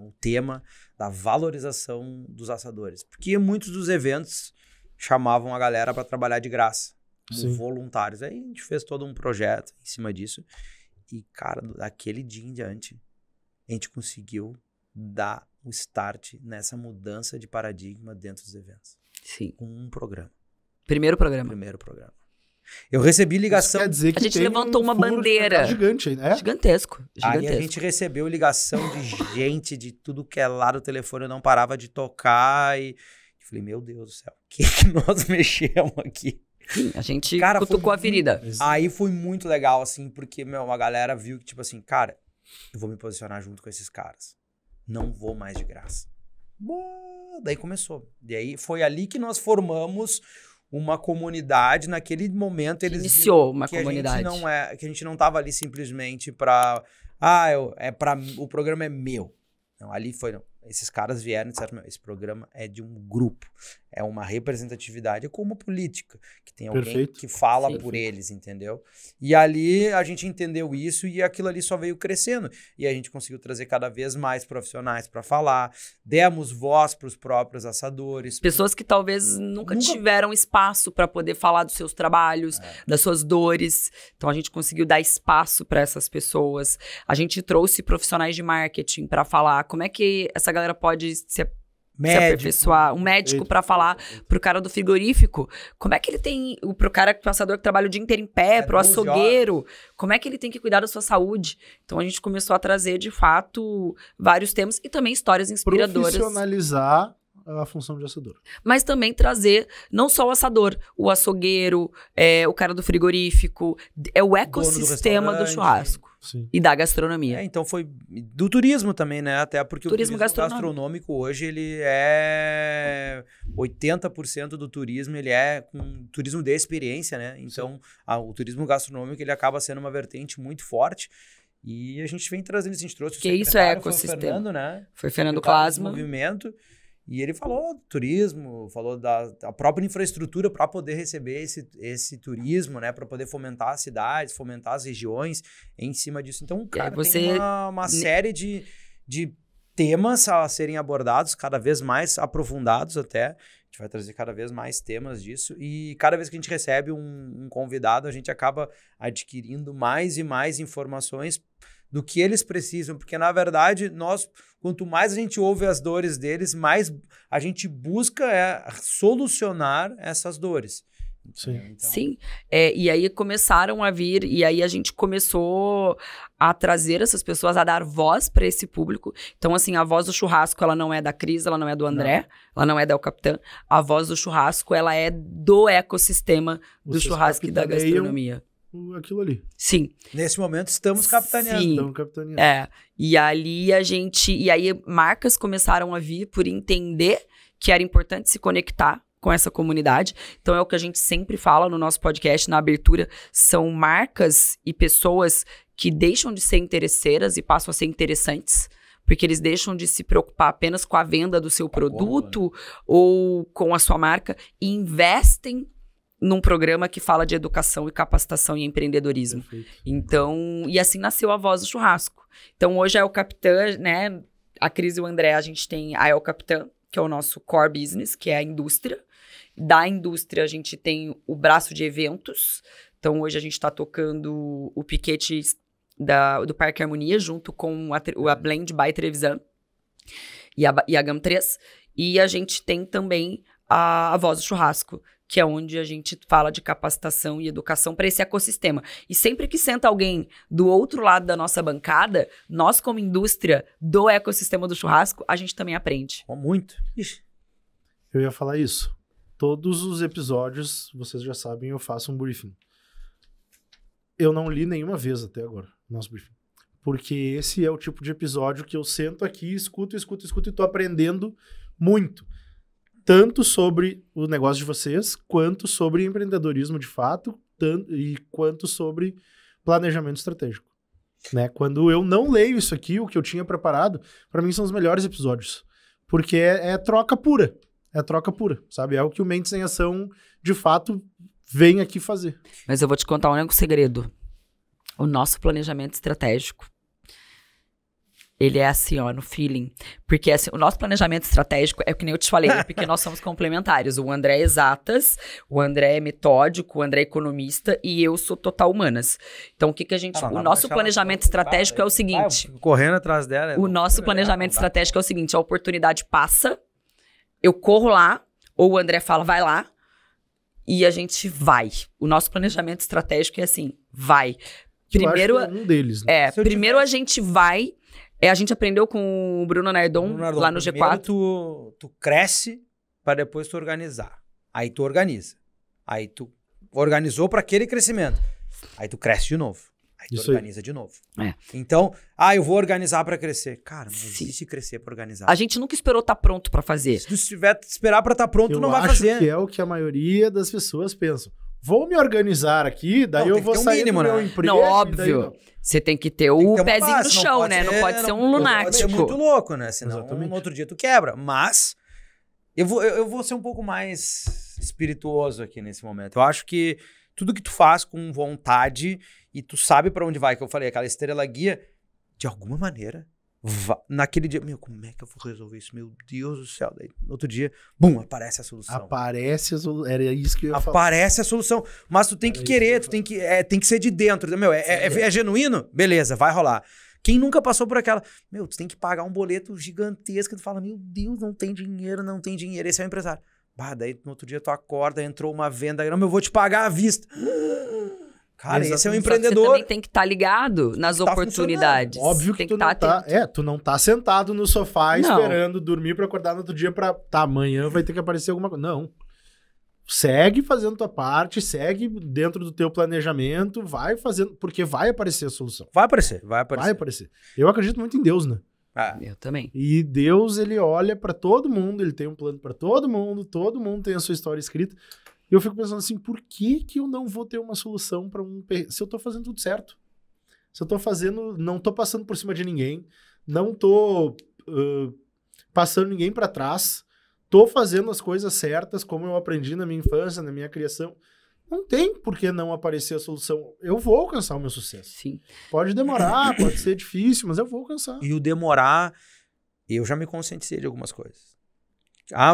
o tema da valorização dos assadores. Porque muitos dos eventos chamavam a galera para trabalhar de graça, como voluntários. Aí a gente fez todo um projeto em cima disso. E, cara, daquele dia em diante, a gente conseguiu dar o start nessa mudança de paradigma dentro dos eventos. Sim. Com um programa. Primeiro programa. Primeiro programa. Eu recebi ligação... Isso quer dizer que a gente tem levantou uma furo de bandeira. mercado gigante, né? Gigantesco. Aí a gente recebeu ligação de gente de tudo que é lado do telefone, eu não parava de tocar e... Eu falei, meu Deus do céu, o que nós mexemos aqui? Sim, a gente Cara, cutucou a ferida. Aí foi muito legal, assim, porque, a galera viu que, tipo assim, cara, eu vou me posicionar junto com esses caras. Não vou mais de graça. Daí começou. E aí foi ali que nós formamos uma comunidade. Naquele momento eles iniciou uma que comunidade. Que a gente não tava ali simplesmente pra... o programa é meu. Não, ali foi... Não. Esses caras vieram e disseram, esse programa é de um grupo, é uma representatividade, é como política, que tem alguém que fala por eles, entendeu? E ali a gente entendeu isso e aquilo ali só veio crescendo. E a gente conseguiu trazer cada vez mais profissionais para falar, demos voz para os próprios assadores. Pessoas que talvez nunca tiveram espaço para poder falar dos seus trabalhos, das suas dores. Então a gente conseguiu dar espaço para essas pessoas. A gente trouxe profissionais de marketing para falar como é que essa galera pode se aperfeiçoar. Um médico para falar pro cara do frigorífico. Como é que ele tem... Pro cara, pro assador que trabalha o dia inteiro em pé, pro açougueiro. Como é que ele tem que cuidar da sua saúde? Então a gente começou a trazer, de fato, vários temas e também histórias inspiradoras. Profissionalizar a função de assador. Mas também trazer não só o assador, o açougueiro, o cara do frigorífico, o ecossistema do churrasco. Sim. E da gastronomia. Então foi do turismo também, né? Até porque turismo o turismo gastronômico hoje, ele é 80% do turismo, ele é com turismo de experiência, né? Então, o turismo gastronômico, ele acaba sendo uma vertente muito forte. E a gente vem trazendo isso, a gente trouxe que isso é ecossistema. Foi o Fernando, né? Foi Fernando Klasman. Movimento. E ele falou do turismo, falou da própria infraestrutura para poder receber esse turismo, né? Para poder fomentar as cidades, fomentar as regiões em cima disso. Então, cara, tem uma série de temas a serem abordados, cada vez mais aprofundados até. A gente vai trazer cada vez mais temas disso. E cada vez que a gente recebe um convidado, a gente acaba adquirindo mais e mais informações do que eles precisam, porque na verdade quanto mais a gente ouve as dores deles, mais a gente busca solucionar essas dores. Sim. Então... Sim, e aí começaram a vir, e aí a gente começou a trazer essas pessoas, a dar voz para esse público. Então, assim, a voz do churrasco, ela não é da Cris, ela não é do André, ela não é da El Capitã. A voz do churrasco, ela é do ecossistema do churrasco e da gastronomia. Aquilo ali. Sim. Nesse momento estamos capitaneando. Sim. Estamos capitaneando. E ali e aí marcas começaram a vir por entender que era importante se conectar com essa comunidade. Então é o que a gente sempre fala no nosso podcast, na abertura, são marcas e pessoas que deixam de ser interesseiras e passam a ser interessantes. Porque eles deixam de se preocupar apenas com a venda do seu produto ou com a sua marca e investem num programa que fala de educação e capacitação e empreendedorismo. Perfeito. Então, e assim nasceu a Voz do Churrasco. Então, hoje a El Capitã, né, a Cris e o André, a gente tem a El Capitã, que é o nosso core business, que é a indústria. Da indústria, a gente tem o braço de eventos. Então, hoje a gente está tocando o piquete do Parque Harmonia, junto com a Blend by Trevisan e a GAM3. E a gente tem também a Voz do Churrasco, que é onde a gente fala de capacitação e educação para esse ecossistema. E sempre que senta alguém do outro lado da nossa bancada, nós, como indústria do ecossistema do churrasco, a gente também aprende. Muito. Ixi. Eu ia falar isso. Todos os episódios, vocês já sabem, eu faço um briefing. Eu não li nenhuma vez até agora o nosso briefing. Porque esse é o tipo de episódio que eu sento aqui, escuto e tô aprendendo muito. Tanto sobre o negócio de vocês, quanto sobre empreendedorismo de fato, e quanto sobre planejamento estratégico. Né? Quando eu não leio isso aqui, o que eu tinha preparado, para mim são os melhores episódios. Porque é troca pura. É troca pura, sabe? É o que o Mentes em Ação, de fato, vem aqui fazer. Mas eu vou te contar um segredo. O nosso planejamento estratégico, Ele é assim, ó, no feeling. Porque assim, o nosso planejamento estratégico é que nem eu te falei, porque nós somos complementares. O André é exatas, o André é metódico, o André é economista e eu sou total humanas. Então, o que a gente... o nosso planejamento estratégico é o seguinte... correndo atrás dela. O nosso planejamento estratégico é o seguinte, a oportunidade passa, eu corro lá, ou o André fala, vai lá, e a gente vai. O nosso planejamento estratégico é assim, vai. Primeiro, eu acho que é um deles, né? Primeiro a gente vai... a gente aprendeu com o Bruno Nardon lá no G4. Tu cresce para depois tu organizar. Aí tu organiza. Aí tu organizou para aquele crescimento. Aí tu cresce de novo. Aí tu organiza de novo. Então, eu vou organizar para crescer. Cara, não existe crescer para organizar. A gente nunca esperou estar pronto para fazer. Se tu esperar para estar pronto, tu não vai fazer. Eu acho que é o que a maioria das pessoas pensam. Vou me organizar aqui, daí eu vou sair do meu emprego. Não, óbvio. Você tem que ter o pezinho no chão, né? Não pode ser um lunático. Pode ser muito louco, né? Senão no outro dia tu quebra. Mas eu vou ser um pouco mais espirituoso aqui nesse momento. Eu acho que tudo que tu faz com vontade e tu sabe pra onde vai, que eu falei, aquela estrela guia, de alguma maneira, naquele dia, como é que eu vou resolver isso? Meu Deus do céu. Daí, no outro dia, aparece a solução. Aparece a solução. Era isso que eu ia falar. Aparece a solução. Mas tu tem que querer, tu tem que ser de dentro. É genuíno? Beleza, vai rolar. Quem nunca passou por aquela... tu tem que pagar um boleto gigantesco, tu fala, meu Deus, não tem dinheiro. Esse é o empresário. Daí no outro dia tu acorda, entrou uma venda, eu vou te pagar à vista. Cara, esse é um empreendedor. Você também tem que estar ligado nas oportunidades. Óbvio que tu não tá... tu não tá sentado no sofá esperando dormir pra acordar no outro dia pra... amanhã vai ter que aparecer alguma coisa. Não. Segue fazendo tua parte, segue dentro do teu planejamento, vai fazendo... Porque vai aparecer a solução. Vai aparecer. Eu acredito muito em Deus, né? Eu também. E Deus, ele olha pra todo mundo, ele tem um plano pra todo mundo tem a sua história escrita. E eu fico pensando assim, por que eu não vou ter uma solução para se eu tô fazendo tudo certo? Se eu tô fazendo, não tô passando por cima de ninguém, não tô passando ninguém para trás, tô fazendo as coisas certas, como eu aprendi na minha infância, na minha criação. Não tem por que não aparecer a solução. Eu vou alcançar o meu sucesso. Sim. Pode demorar, pode ser difícil, mas eu vou alcançar. E o demorar, eu já me conscientizei de algumas coisas.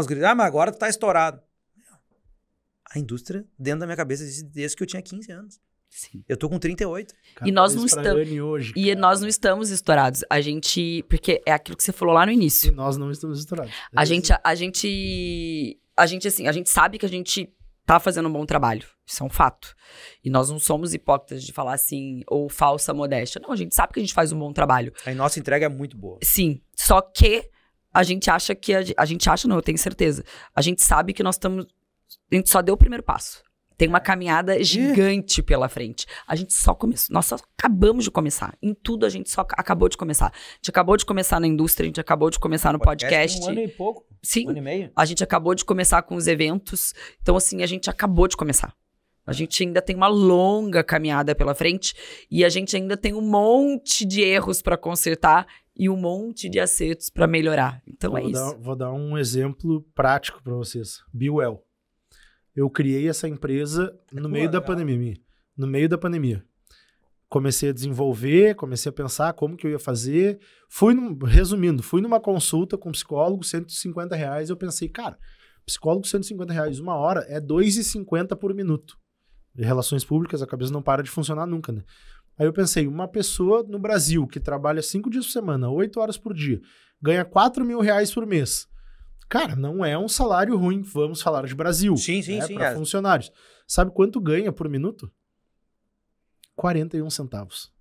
Os gritos, mas agora tu tá estourado. A indústria, dentro da minha cabeça, existe desde que eu tinha 15 anos. Sim. Eu tô com 38. E nós não estamos. Nós não estamos estourados. A gente. Porque é aquilo que você falou lá no início. E nós não estamos estourados. A gente sabe que a gente tá fazendo um bom trabalho. Isso é um fato. E nós não somos hipócritas de falar assim, ou falsa modéstia. Não, a gente sabe que a gente faz um bom trabalho. A nossa entrega é muito boa. Sim. Só que a gente acha que. A gente acha, não, eu tenho certeza. A gente sabe que nós estamos. A gente só deu o primeiro passo. Tem uma caminhada gigante pela frente. A gente só começou. Nós só acabamos de começar. Em tudo a gente só acabou de começar. A gente acabou de começar na indústria, a gente acabou de começar no podcast. Um ano e pouco. Sim. Um ano e meio. A gente acabou de começar com os eventos. Então, assim, a gente acabou de começar. A gente ainda tem uma longa caminhada pela frente. E a gente ainda tem um monte de erros para consertar e um monte de acertos para melhorar. Então, isso. Vou dar um exemplo prático para vocês. Be Well. Eu criei essa empresa no meio da pandemia. No meio da pandemia. Comecei a desenvolver, comecei a pensar como que eu ia fazer. Resumindo, fui numa consulta com um psicólogo, R$150. Eu pensei, cara, psicólogo R$150, 1 hora é R$2,50 por minuto. Em relações públicas, a cabeça não para de funcionar nunca, né? Aí eu pensei, uma pessoa no Brasil que trabalha 5 dias por semana, 8 horas por dia, ganha R$4.000 por mês. Cara, não é um salário ruim, vamos falar de Brasil. Sim. Para funcionários. Sabe quanto ganha por minuto? 41 centavos.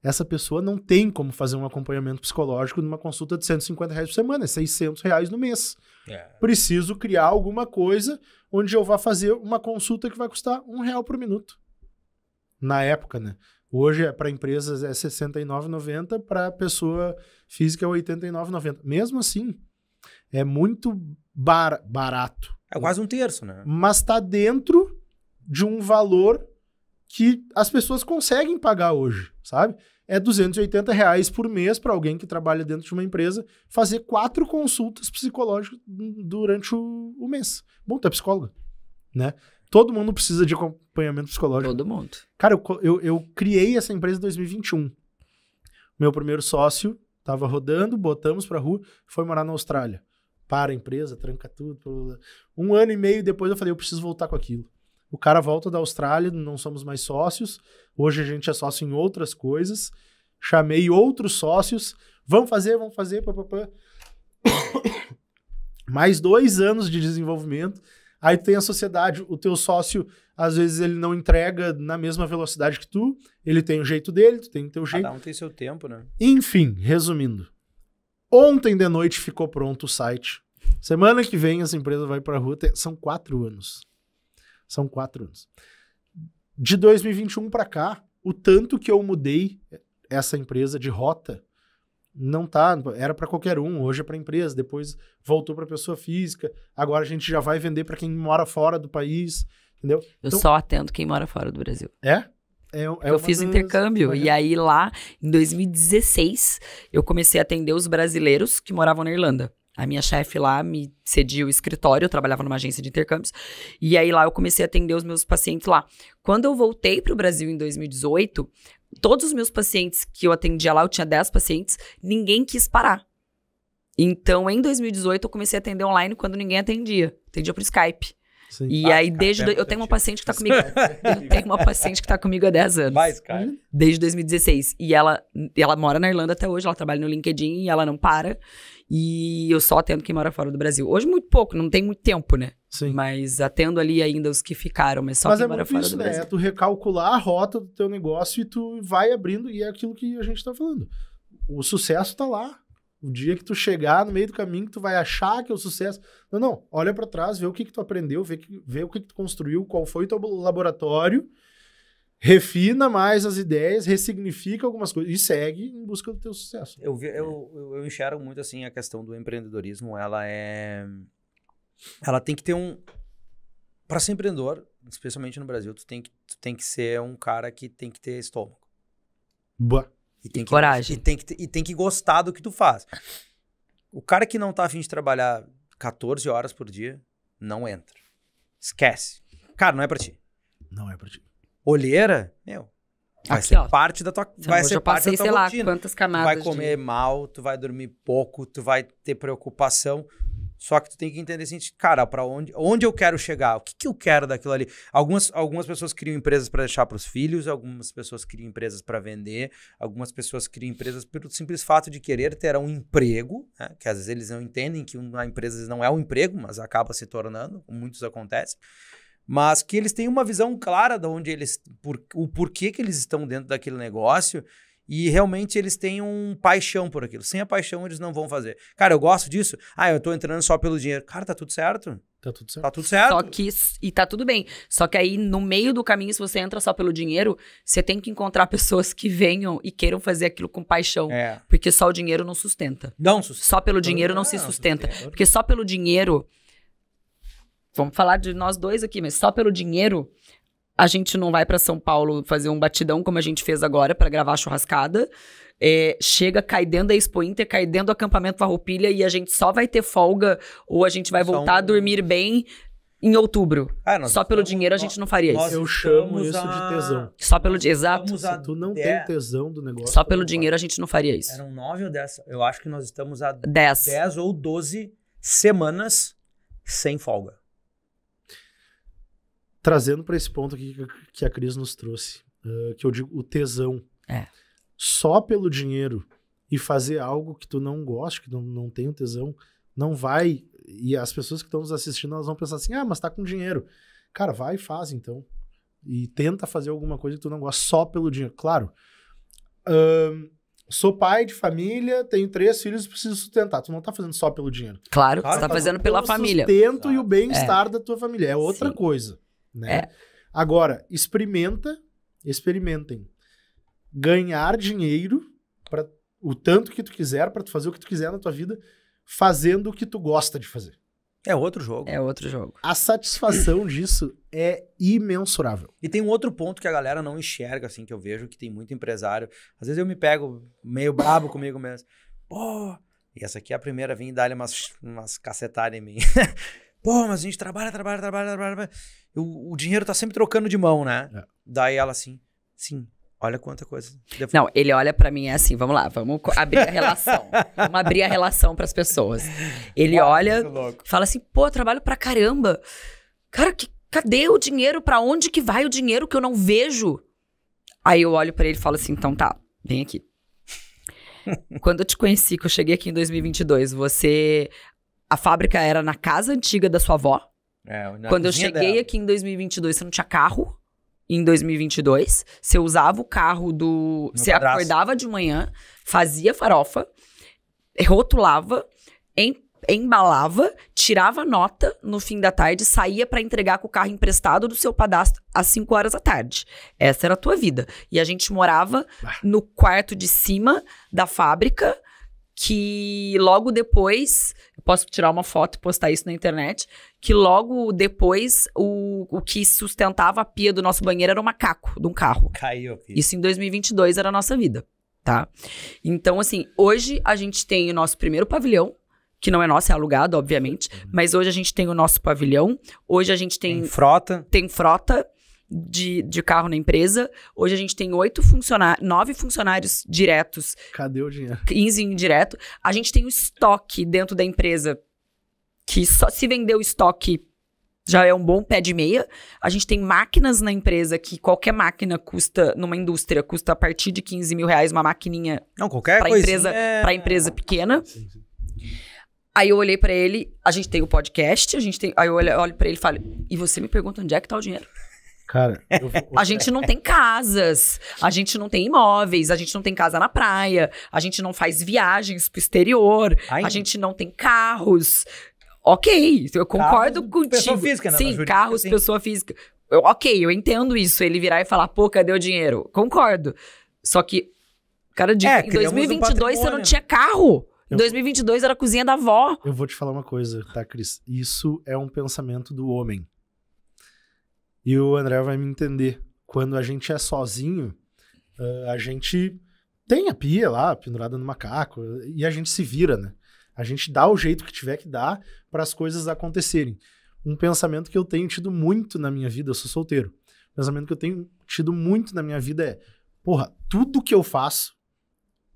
Essa pessoa não tem como fazer um acompanhamento psicológico numa consulta de R$150 por semana, é R$600 no mês. Preciso criar alguma coisa onde eu vá fazer uma consulta que vai custar R$1 por minuto. Na época, né? Hoje, para empresas, é R$ 69,90, para pessoa física é R$ 89,90. Mesmo assim, é muito barato. É quase um terço, né? Mas está dentro de um valor que as pessoas conseguem pagar hoje, sabe? É R$280 por mês para alguém que trabalha dentro de uma empresa fazer 4 consultas psicológicas durante o mês. Bom, tu é psicóloga, né? Todo mundo precisa de acompanhamento psicológico. Todo mundo. Cara, eu criei essa empresa em 2021. Meu primeiro sócio Tava rodando, botamos pra rua, foi morar na Austrália. Para a empresa, tranca tudo. 1 ano e meio depois eu falei, eu preciso voltar com aquilo. O cara volta da Austrália, não somos mais sócios. Hoje a gente é sócio em outras coisas. Chamei outros sócios. Vamos fazer, papapá. Mais 2 anos de desenvolvimento. Aí tem a sociedade. O teu sócio, às vezes, ele não entrega na mesma velocidade que tu. Ele tem o jeito dele, tu tem o teu jeito. Cada um tem seu tempo, né? Enfim, resumindo. Ontem de noite ficou pronto o site. Semana que vem essa empresa vai pra rua. São 4 anos. São 4 anos. De 2021 pra cá, o tanto que eu mudei essa empresa de rota, não tá, era pra qualquer um, hoje é pra empresa, depois voltou pra pessoa física, agora a gente já vai vender pra quem mora fora do país, entendeu? Eu só atendo quem mora fora do Brasil. Eu fiz intercâmbio, e aí lá, em 2016, eu comecei a atender os brasileiros que moravam na Irlanda. A minha chefe lá me cedia o escritório, eu trabalhava numa agência de intercâmbios, e aí lá eu comecei a atender os meus pacientes lá. Quando eu voltei para o Brasil em 2018, todos os meus pacientes que eu atendia lá, eu tinha 10 pacientes, ninguém quis parar. Então, em 2018, eu comecei a atender online quando ninguém atendia por Skype. Sim. E aí, eu tenho uma paciente que tá comigo. Eu tenho uma paciente que tá comigo há 10 anos. Vai, Skype. Desde 2016. E ela mora na Irlanda até hoje, ela trabalha no LinkedIn e ela não para. E eu só atendo quem mora fora do Brasil. Hoje, muito pouco, não tem muito tempo, né? Sim. Mas atendo ali ainda os que ficaram, mas só quem mora fora do Brasil. É tu recalcular a rota do teu negócio e tu vai abrindo, e é aquilo que a gente tá falando. O sucesso tá lá. O dia que tu chegar no meio do caminho, que tu vai achar que é o sucesso. Não. Olha pra trás, vê o que tu aprendeu, vê o que tu construiu, qual foi o teu laboratório, refina mais as ideias, ressignifica algumas coisas e segue em busca do teu sucesso. Eu enxergo muito assim a questão do empreendedorismo. Ela tem que ter para ser empreendedor, especialmente no Brasil, tu tem que ser um cara que tem que ter estômago. Boa. E coragem. E tem que gostar do que tu faz. O cara que não tá afim de trabalhar 14 horas por dia, não entra. Esquece. Cara, não é pra ti. Não é pra ti. Olheira, vai ser parte da tua rotina. Vai ser parte da tua rotina. Sei lá quantas camadas. Vai comer mal, tu vai dormir pouco, tu vai ter preocupação. Só que tu tem que entender assim, cara, pra onde eu quero chegar? O que eu quero daquilo ali? Algumas pessoas criam empresas para deixar para os filhos, algumas pessoas criam empresas para vender, algumas pessoas criam empresas pelo simples fato de querer ter um emprego, né? Que às vezes eles não entendem que uma empresa não é um emprego, mas acaba se tornando, como muitos acontece. Mas que eles têm uma visão clara de onde o porquê que eles estão dentro daquele negócio. E realmente eles têm paixão por aquilo. Sem a paixão, eles não vão fazer. Cara, eu gosto disso. Eu tô entrando só pelo dinheiro. Cara, tá tudo certo. Tá tudo certo. Tá tudo certo. E tá tudo bem. Só que aí, no meio do caminho, se você entra só pelo dinheiro, você tem que encontrar pessoas que venham e queiram fazer aquilo com paixão. Porque só o dinheiro não sustenta. Não sustenta. Só pelo dinheiro não se sustenta. Porque só pelo dinheiro... Vamos falar de nós dois aqui, mas só pelo dinheiro... A gente não vai pra São Paulo fazer um batidão como a gente fez agora pra gravar a churrascada. Chega, cai dentro da Expo Inter, cai dentro do acampamento Farroupilha e a gente só vai ter folga ou a gente vai voltar a dormir bem em outubro. Só pelo dinheiro a gente não faria isso. Eu chamo isso de tesão. Só pelo dinheiro, exato. Se tu não tem tesão do negócio... Só pelo dinheiro a gente não faria isso. Eram 9 ou 10. Eu acho que nós estamos há 10 ou 12 semanas sem folga. Trazendo para esse ponto aqui que a Cris nos trouxe, que eu digo o tesão. Só pelo dinheiro e fazer algo que tu não gosta, que não tem o tesão, não vai... E as pessoas que estão nos assistindo, elas vão pensar assim, mas tá com dinheiro. Cara, vai e faz então. E tenta fazer alguma coisa que tu não gosta só pelo dinheiro. Claro, sou pai de família, tenho 3 filhos, preciso sustentar. Tu não tá fazendo só pelo dinheiro. Claro, você tá fazendo pela família. O sustento e o bem-estar da tua família. É outra coisa. Né? Agora, experimentem. Ganhar dinheiro para o tanto que tu quiser, para tu fazer o que tu quiser na tua vida, fazendo o que tu gosta de fazer. É outro jogo. É outro jogo. A satisfação disso é imensurável. E tem um outro ponto que a galera não enxerga, assim, que eu vejo que tem muito empresário. Às vezes eu me pego meio brabo comigo mesmo. E essa aqui é a primeira, vim dar-lhe umas cacetadas em mim. Mas a gente trabalha. O dinheiro tá sempre trocando de mão, né? Daí ela assim, sim, Olha quanta coisa. Não, ele olha pra mim assim, vamos lá, vamos abrir a relação. Vamos abrir a relação pras pessoas. Ele olha e fala assim, pô, eu trabalho pra caramba. Cara, cadê o dinheiro? Pra onde que vai o dinheiro que eu não vejo? Aí eu olho pra ele e falo assim, então tá, vem aqui. Quando eu te conheci, que eu cheguei aqui em 2022, a fábrica era na casa antiga da sua avó. Quando eu cheguei aqui em 2022, você não tinha carro. Em 2022, você usava o carro você acordava de manhã, fazia farofa, rotulava, embalava, tirava nota no fim da tarde, saía pra entregar com o carro emprestado do seu padastro às 5 horas da tarde. Essa era a tua vida. E a gente morava no quarto de cima da fábrica, que logo depois, eu posso tirar uma foto e postar isso na internet, que logo depois o que sustentava a pia do nosso banheiro era um macaco de um carro. Caiu aqui. Isso em 2022 era a nossa vida, tá? Então, assim, hoje a gente tem o nosso primeiro pavilhão, que não é nosso, é alugado, obviamente, mas hoje a gente tem o nosso pavilhão, hoje a gente tem frota de carro na empresa. Hoje a gente tem 9 funcionários diretos. Cadê o dinheiro? 15 indireto. A gente tem o estoque dentro da empresa, que só se vender o estoque já é um bom pé de meia. A gente tem máquinas na empresa, que qualquer máquina custa, numa indústria, custa a partir de 15 mil reais uma maquininha. Não, qualquer coisa. Pra empresa pequena. Sim. Aí eu olhei pra ele, a gente tem o podcast, aí eu olho pra ele e falo, e você me pergunta onde é que tá o dinheiro? Cara, a gente não tem casas, a gente não tem imóveis, a gente não tem casa na praia, a gente não faz viagens pro exterior, a gente não tem carros. Ok, eu concordo contigo. Pessoa física, né? Sim, carros, sim. Pessoa física. Ok, eu entendo isso. Ele virar e falar, pô, cadê o dinheiro? Concordo. Só que, cara, em 2022 você não tinha carro. Em 2022 era a cozinha da avó. Eu vou te falar uma coisa, tá, Cris? Isso é um pensamento do homem. E o André vai me entender. Quando a gente é sozinho, a gente tem a pia lá, pendurada no macaco, e a gente se vira, né? A gente dá o jeito que tiver que dar para as coisas acontecerem. Um pensamento que eu tenho tido muito na minha vida, eu sou solteiro. Um pensamento que eu tenho tido muito na minha vida é, porra, tudo que eu faço,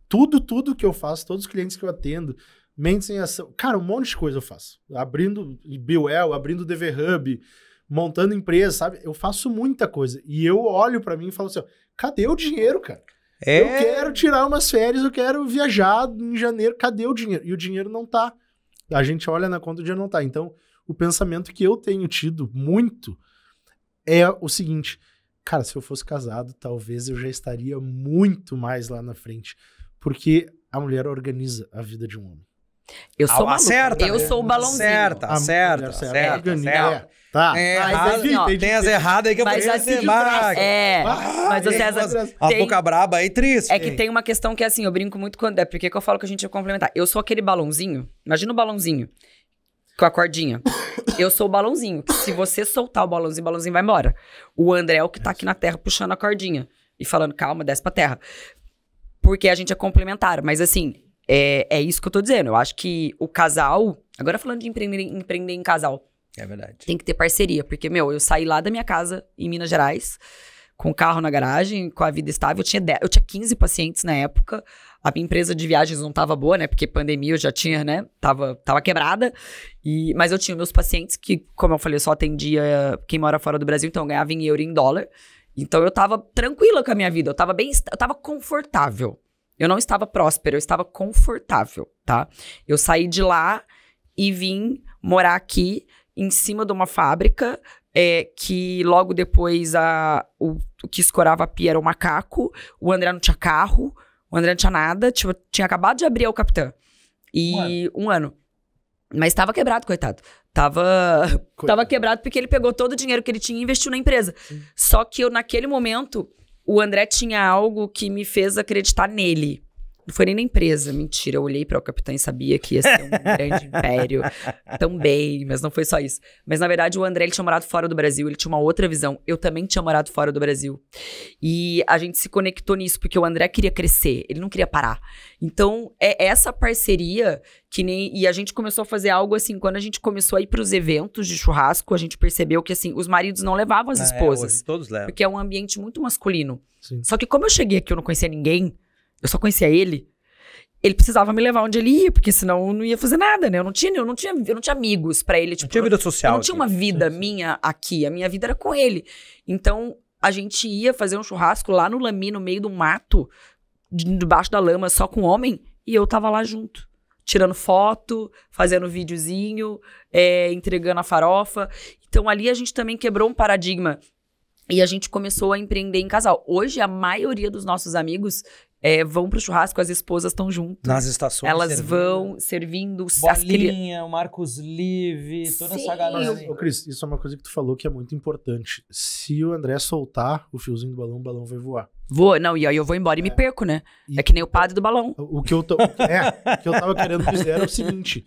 tudo que eu faço, todos os clientes que eu atendo, mente sem ação, cara, um monte de coisa eu faço. Abrindo Biwell, abrindo DV Hub, montando empresa, sabe? Eu faço muita coisa. E eu olho pra mim e falo assim, ó, cadê o dinheiro, cara? Eu quero tirar umas férias, eu quero viajar em janeiro, cadê o dinheiro? E o dinheiro não tá. A gente olha na conta, o dinheiro não tá. Então, o pensamento que eu tenho tido muito é o seguinte, cara, se eu fosse casado, talvez eu já estaria muito mais lá na frente. Porque a mulher organiza a vida de um homem. Eu sou maluca. Eu sou o balãozinho. Certa. Tá. Mas assim, tem as erradas aí que eu vou dizer. Mas o César... A boca braba aí, triste. É que tem uma questão que, assim, eu brinco muito quando... É porque que eu falo que a gente ia complementar. Eu sou aquele balãozinho. Imagina o balãozinho. Com a cordinha. Eu sou o balãozinho. Se você soltar o balãozinho vai embora. O André é o que tá aqui na terra puxando a cordinha. E falando, calma, desce pra terra. Porque a gente é complementar. Mas, assim, é isso que eu tô dizendo. Eu acho que o casal... Agora falando de empreender em casal. É verdade. Tem que ter parceria, porque, eu saí lá da minha casa, em Minas Gerais, com o carro na garagem, com a vida estável. Eu tinha 15 pacientes na época. A minha empresa de viagens não tava boa, né? Porque pandemia eu já tinha, né? Tava quebrada. Mas eu tinha meus pacientes que, como eu falei, eu só atendia quem mora fora do Brasil, então eu ganhava em euro e em dólar. Então eu tava tranquila com a minha vida, eu tava confortável. Eu não estava próspera, eu estava confortável, tá? Eu saí de lá e vim morar aqui, em cima de uma fábrica, que logo depois o que escorava a pia era o macaco, o André não tinha carro, o André não tinha nada, tinha acabado de abrir o Capitã. E um ano. Mas tava quebrado, coitado. Tava quebrado porque ele pegou todo o dinheiro que ele tinha e investiu na empresa. Sim. Só que naquele momento, o André tinha algo que me fez acreditar nele. Não foi nem na empresa, mentira. Eu olhei para o capitão e sabia que ia ser um grande império também, mas não foi só isso. Mas, na verdade, o André, ele tinha morado fora do Brasil, ele tinha uma outra visão. Eu também tinha morado fora do Brasil. E a gente se conectou nisso, porque o André queria crescer, ele não queria parar. Então, é essa parceria que nem... E a gente começou a fazer algo assim, quando a gente começou a ir para os eventos de churrasco, a gente percebeu que, assim, os maridos não levavam as esposas. Hoje todos levam. Porque é um ambiente muito masculino. Sim. Só que como eu cheguei aqui, eu não conhecia ninguém, eu só conhecia ele precisava me levar onde ele ia, porque senão eu não ia fazer nada, né? Eu não tinha amigos pra ele. Tipo, não tinha vida social. Eu não tinha uma vida minha aqui, a minha vida era com ele. Então, a gente ia fazer um churrasco lá no Lami, no meio do mato, debaixo da lama, só com homem, e eu tava lá junto. Tirando foto, fazendo videozinho, entregando a farofa. Então, ali a gente também quebrou um paradigma. E a gente começou a empreender em casal. Hoje, a maioria dos nossos amigos vão pro churrasco, as esposas estão juntas. Nas estações. Elas vão servindo. Bolinha, o Marcos Live, toda essa galera. Ô, Cris, isso é uma coisa que tu falou que é muito importante. Se o André soltar o fiozinho do balão, o balão vai voar. E aí eu vou embora e me perco, né? É que nem o padre do balão. O que eu tava querendo dizer era o seguinte.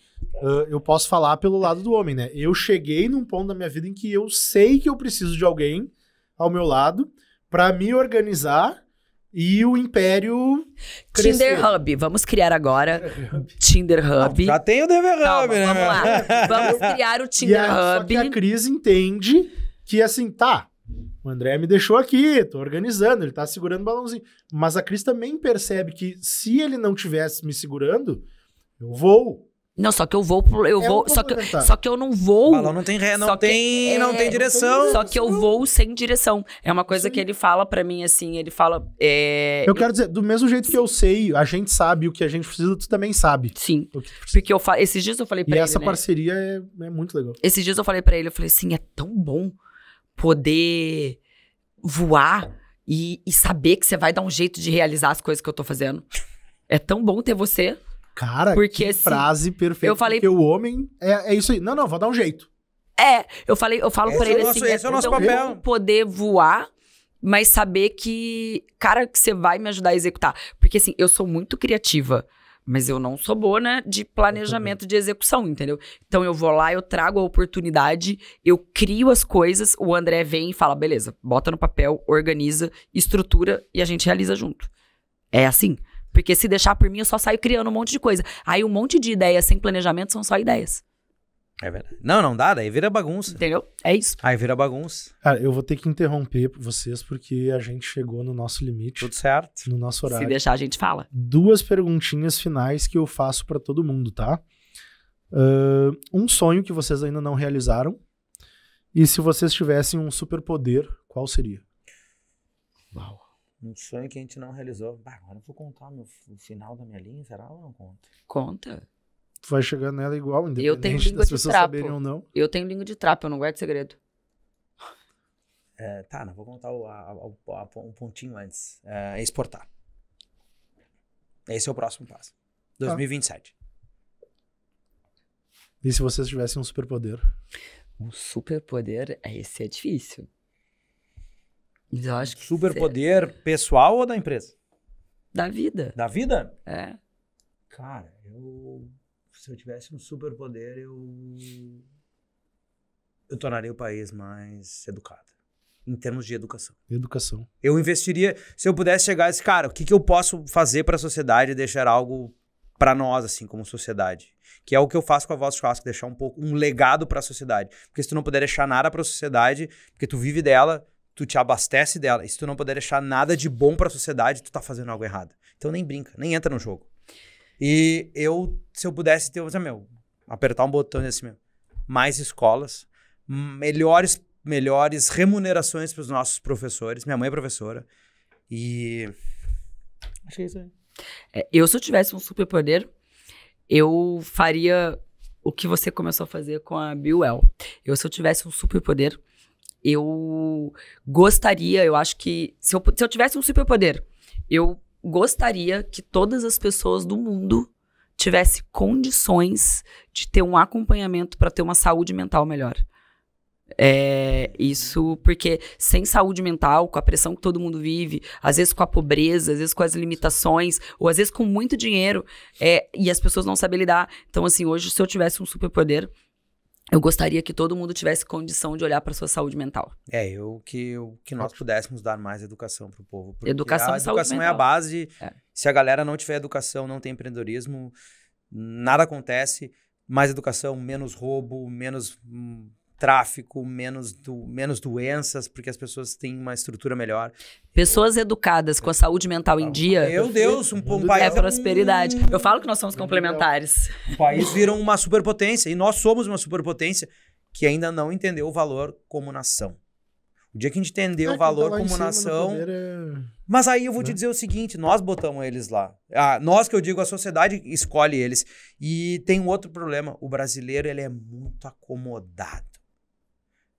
Eu posso falar pelo lado do homem, né? Eu cheguei num ponto da minha vida em que eu sei que eu preciso de alguém ao meu lado pra me organizar e o império crescer. Tinder Hub. Vamos criar agora Tinder Hub. Já tem o Dever Hub, né? Vamos lá. Vamos criar o Tinder Hub. Só que a Cris entende que assim, o André me deixou aqui, tô organizando, ele tá segurando o balãozinho. Mas a Cris também percebe que se ele não tivesse me segurando, eu vou. Não, só que eu vou, só que eu não vou. O balão não tem ré, não tem direção. Só que eu vou sem direção. É uma coisa que ele fala pra mim, assim, ele fala... Eu quero dizer, do mesmo jeito que eu sei, a gente sabe o que a gente precisa, tu também sabe. Sim, porque esses dias eu falei pra ele, essa parceria é muito legal. Esses dias eu falei pra ele, eu falei assim, é tão bom poder voar e saber que você vai dar um jeito de realizar as coisas que eu tô fazendo. É tão bom ter você... Cara, porque, que frase perfeita. Eu falei... Porque o homem é isso aí. Não, vou dar um jeito. Eu falo pra ele assim, esse é o nosso papel. Poder voar, mas saber que, cara, que você vai me ajudar a executar. Porque assim, eu sou muito criativa, mas eu não sou boa, né, de planejamento de execução, entendeu? Então eu vou lá, eu trago a oportunidade, eu crio as coisas, o André vem e fala, beleza, bota no papel, organiza, estrutura e a gente realiza junto. É assim. Porque se deixar por mim, eu só saio criando um monte de coisa. Aí um monte de ideias sem planejamento são só ideias. É verdade. Não dá, daí vira bagunça. Entendeu? É isso. Aí vira bagunça. Cara, eu vou ter que interromper vocês porque a gente chegou no nosso limite. Tudo certo. No nosso horário. Se deixar, a gente fala. 2 perguntinhas finais que eu faço pra todo mundo, tá? Um sonho que vocês ainda não realizaram. E se vocês tivessem um superpoder, qual seria? Uau. Um sonho que a gente não realizou. Agora eu vou contar o final da minha linha, será ou não conta? Conta. Tu vai chegar nela igual, independente eu tenho língua das de pessoas trapo. saberem ou não. Eu tenho língua de trapo, eu não guardo segredo. Não vou contar um pontinho antes. Exportar. Esse é o próximo passo. 2027. E se vocês tivessem um superpoder? Um superpoder, esse é difícil. Eu acho que superpoder pessoal ou da empresa? Da vida. Da vida? É. Cara, se eu tivesse um superpoder, eu tornaria o país mais educado. Em termos de educação. Educação. Eu investiria, se eu pudesse chegar e dizer, cara, o que eu posso fazer para a sociedade e deixar algo para nós, assim, como sociedade? Que é o que eu faço com a Voz do Churrasco, deixar um legado para a sociedade. Porque se tu não puder deixar nada para a sociedade, porque tu vive dela, tu te abastece dela. E se tu não puder deixar nada de bom para a sociedade, tu tá fazendo algo errado. Então nem brinca, nem entra no jogo. E se eu pudesse ter, apertar um botão assim, mais escolas, melhores remunerações para os nossos professores. Minha mãe é professora. E acho que é isso aí. Se eu tivesse um superpoder, eu faria o que você começou a fazer com a Biwell. Se eu tivesse um superpoder, eu gostaria, eu acho que... Se eu tivesse um superpoder, eu gostaria que todas as pessoas do mundo tivessem condições de ter um acompanhamento para ter uma saúde mental melhor. Isso porque sem saúde mental, com a pressão que todo mundo vive, às vezes com a pobreza, às vezes com as limitações, ou às vezes com muito dinheiro, e as pessoas não sabem lidar. Então, assim, hoje, se eu tivesse um superpoder, eu gostaria que todo mundo tivesse condição de olhar para sua saúde mental. Que nós pudéssemos dar mais educação para o povo. Porque Educação a e saúde educação mental. é a base. Se a galera não tiver educação, não tem empreendedorismo, nada acontece. Mais educação, menos roubo, menos tráfico, menos doenças, porque as pessoas têm uma estrutura melhor. Pessoas educadas com a saúde mental em dia... Meu Deus, um país... É prosperidade. Eu falo que nós somos complementares. O país vira uma superpotência, e nós somos uma superpotência que ainda não entendeu o valor como nação. O dia que a gente entender o valor como nação... Mas aí eu vou te dizer o seguinte, nós botamos eles lá. Nós, que eu digo, a sociedade escolhe eles. E tem um outro problema, o brasileiro ele é muito acomodado.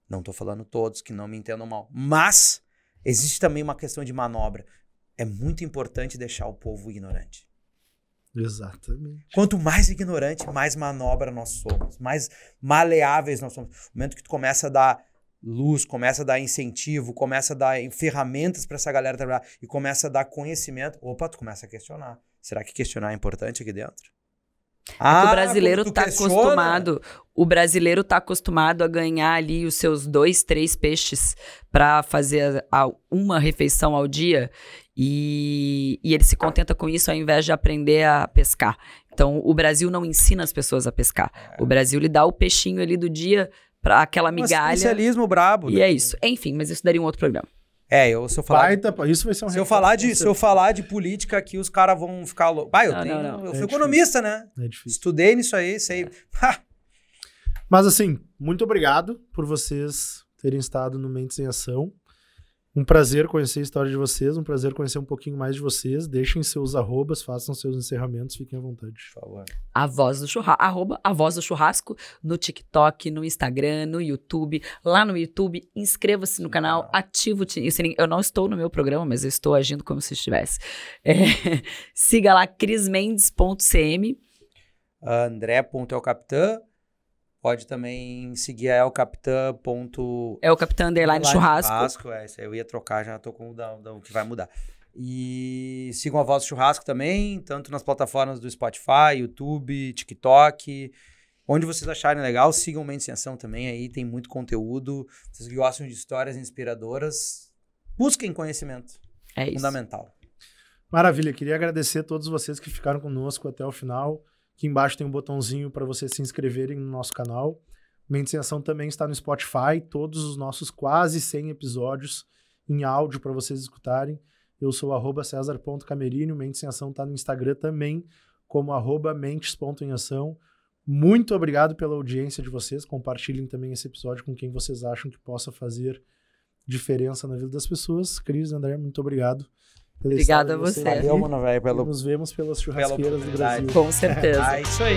Não tô falando todos, que não me entendam mal. Mas existe também uma questão de manobra. É muito importante deixar o povo ignorante. Exatamente. Quanto mais ignorante, mais manobra nós somos. Mais maleáveis nós somos. No momento que tu começa a dar luz, começa a dar incentivo, começa a dar ferramentas para essa galera trabalhar e começa a dar conhecimento, tu começa a questionar. Será que questionar é importante aqui dentro? O brasileiro tá acostumado a ganhar ali os seus 2, 3 peixes para fazer uma refeição ao dia e ele se contenta com isso ao invés de aprender a pescar. Então, o Brasil não ensina as pessoas a pescar. O Brasil lhe dá o peixinho ali do dia para aquela migalha. Especialismo brabo. E é isso. Enfim, mas isso daria um outro programa. Se eu falar... isso vai ser um se eu falar de política aqui, os caras vão ficar loucos. Eu sou economista, né? É difícil. Estudei nisso aí, sei. Mas assim, muito obrigado por vocês terem estado no Mentes em Ação. Um prazer conhecer a história de vocês, um prazer conhecer um pouquinho mais de vocês. Deixem seus arrobas, façam seus encerramentos, fiquem à vontade. Por favor. A Voz do Churrasco, @ A Voz do Churrasco, no TikTok, no Instagram, no YouTube. Lá no YouTube, inscreva-se no canal, ativa o sininho. Eu não estou no meu programa, mas eu estou agindo como se estivesse. Siga lá, crismendes.cm. André.elcapitã. Pode também seguir a elcapitã. Elcapitã _ churrasco. Isso aí eu ia trocar, já tô com o que vai mudar. E sigam a Voz do Churrasco também, tanto nas plataformas do Spotify, YouTube, TikTok. Onde vocês acharem legal, sigam o Mentes em Ação também, aí tem muito conteúdo. Vocês que gostam de histórias inspiradoras, busquem conhecimento. É isso. Fundamental. Maravilha, queria agradecer a todos vocês que ficaram conosco até o final. Aqui embaixo tem um botãozinho para vocês se inscreverem no nosso canal. Mentes em Ação também está no Spotify, todos os nossos quase 100 episódios em áudio para vocês escutarem. Eu sou @Cesar.Camerino, Mentes em Ação está no Instagram também, como @mentes.emação. Muito obrigado pela audiência de vocês, compartilhem também esse episódio com quem vocês acham que possa fazer diferença na vida das pessoas. Cris, André, muito obrigado. Obrigada a você. Valeu, mano, velho. Nos vemos pelas churrasqueiras do Brasil. Com certeza. É isso aí.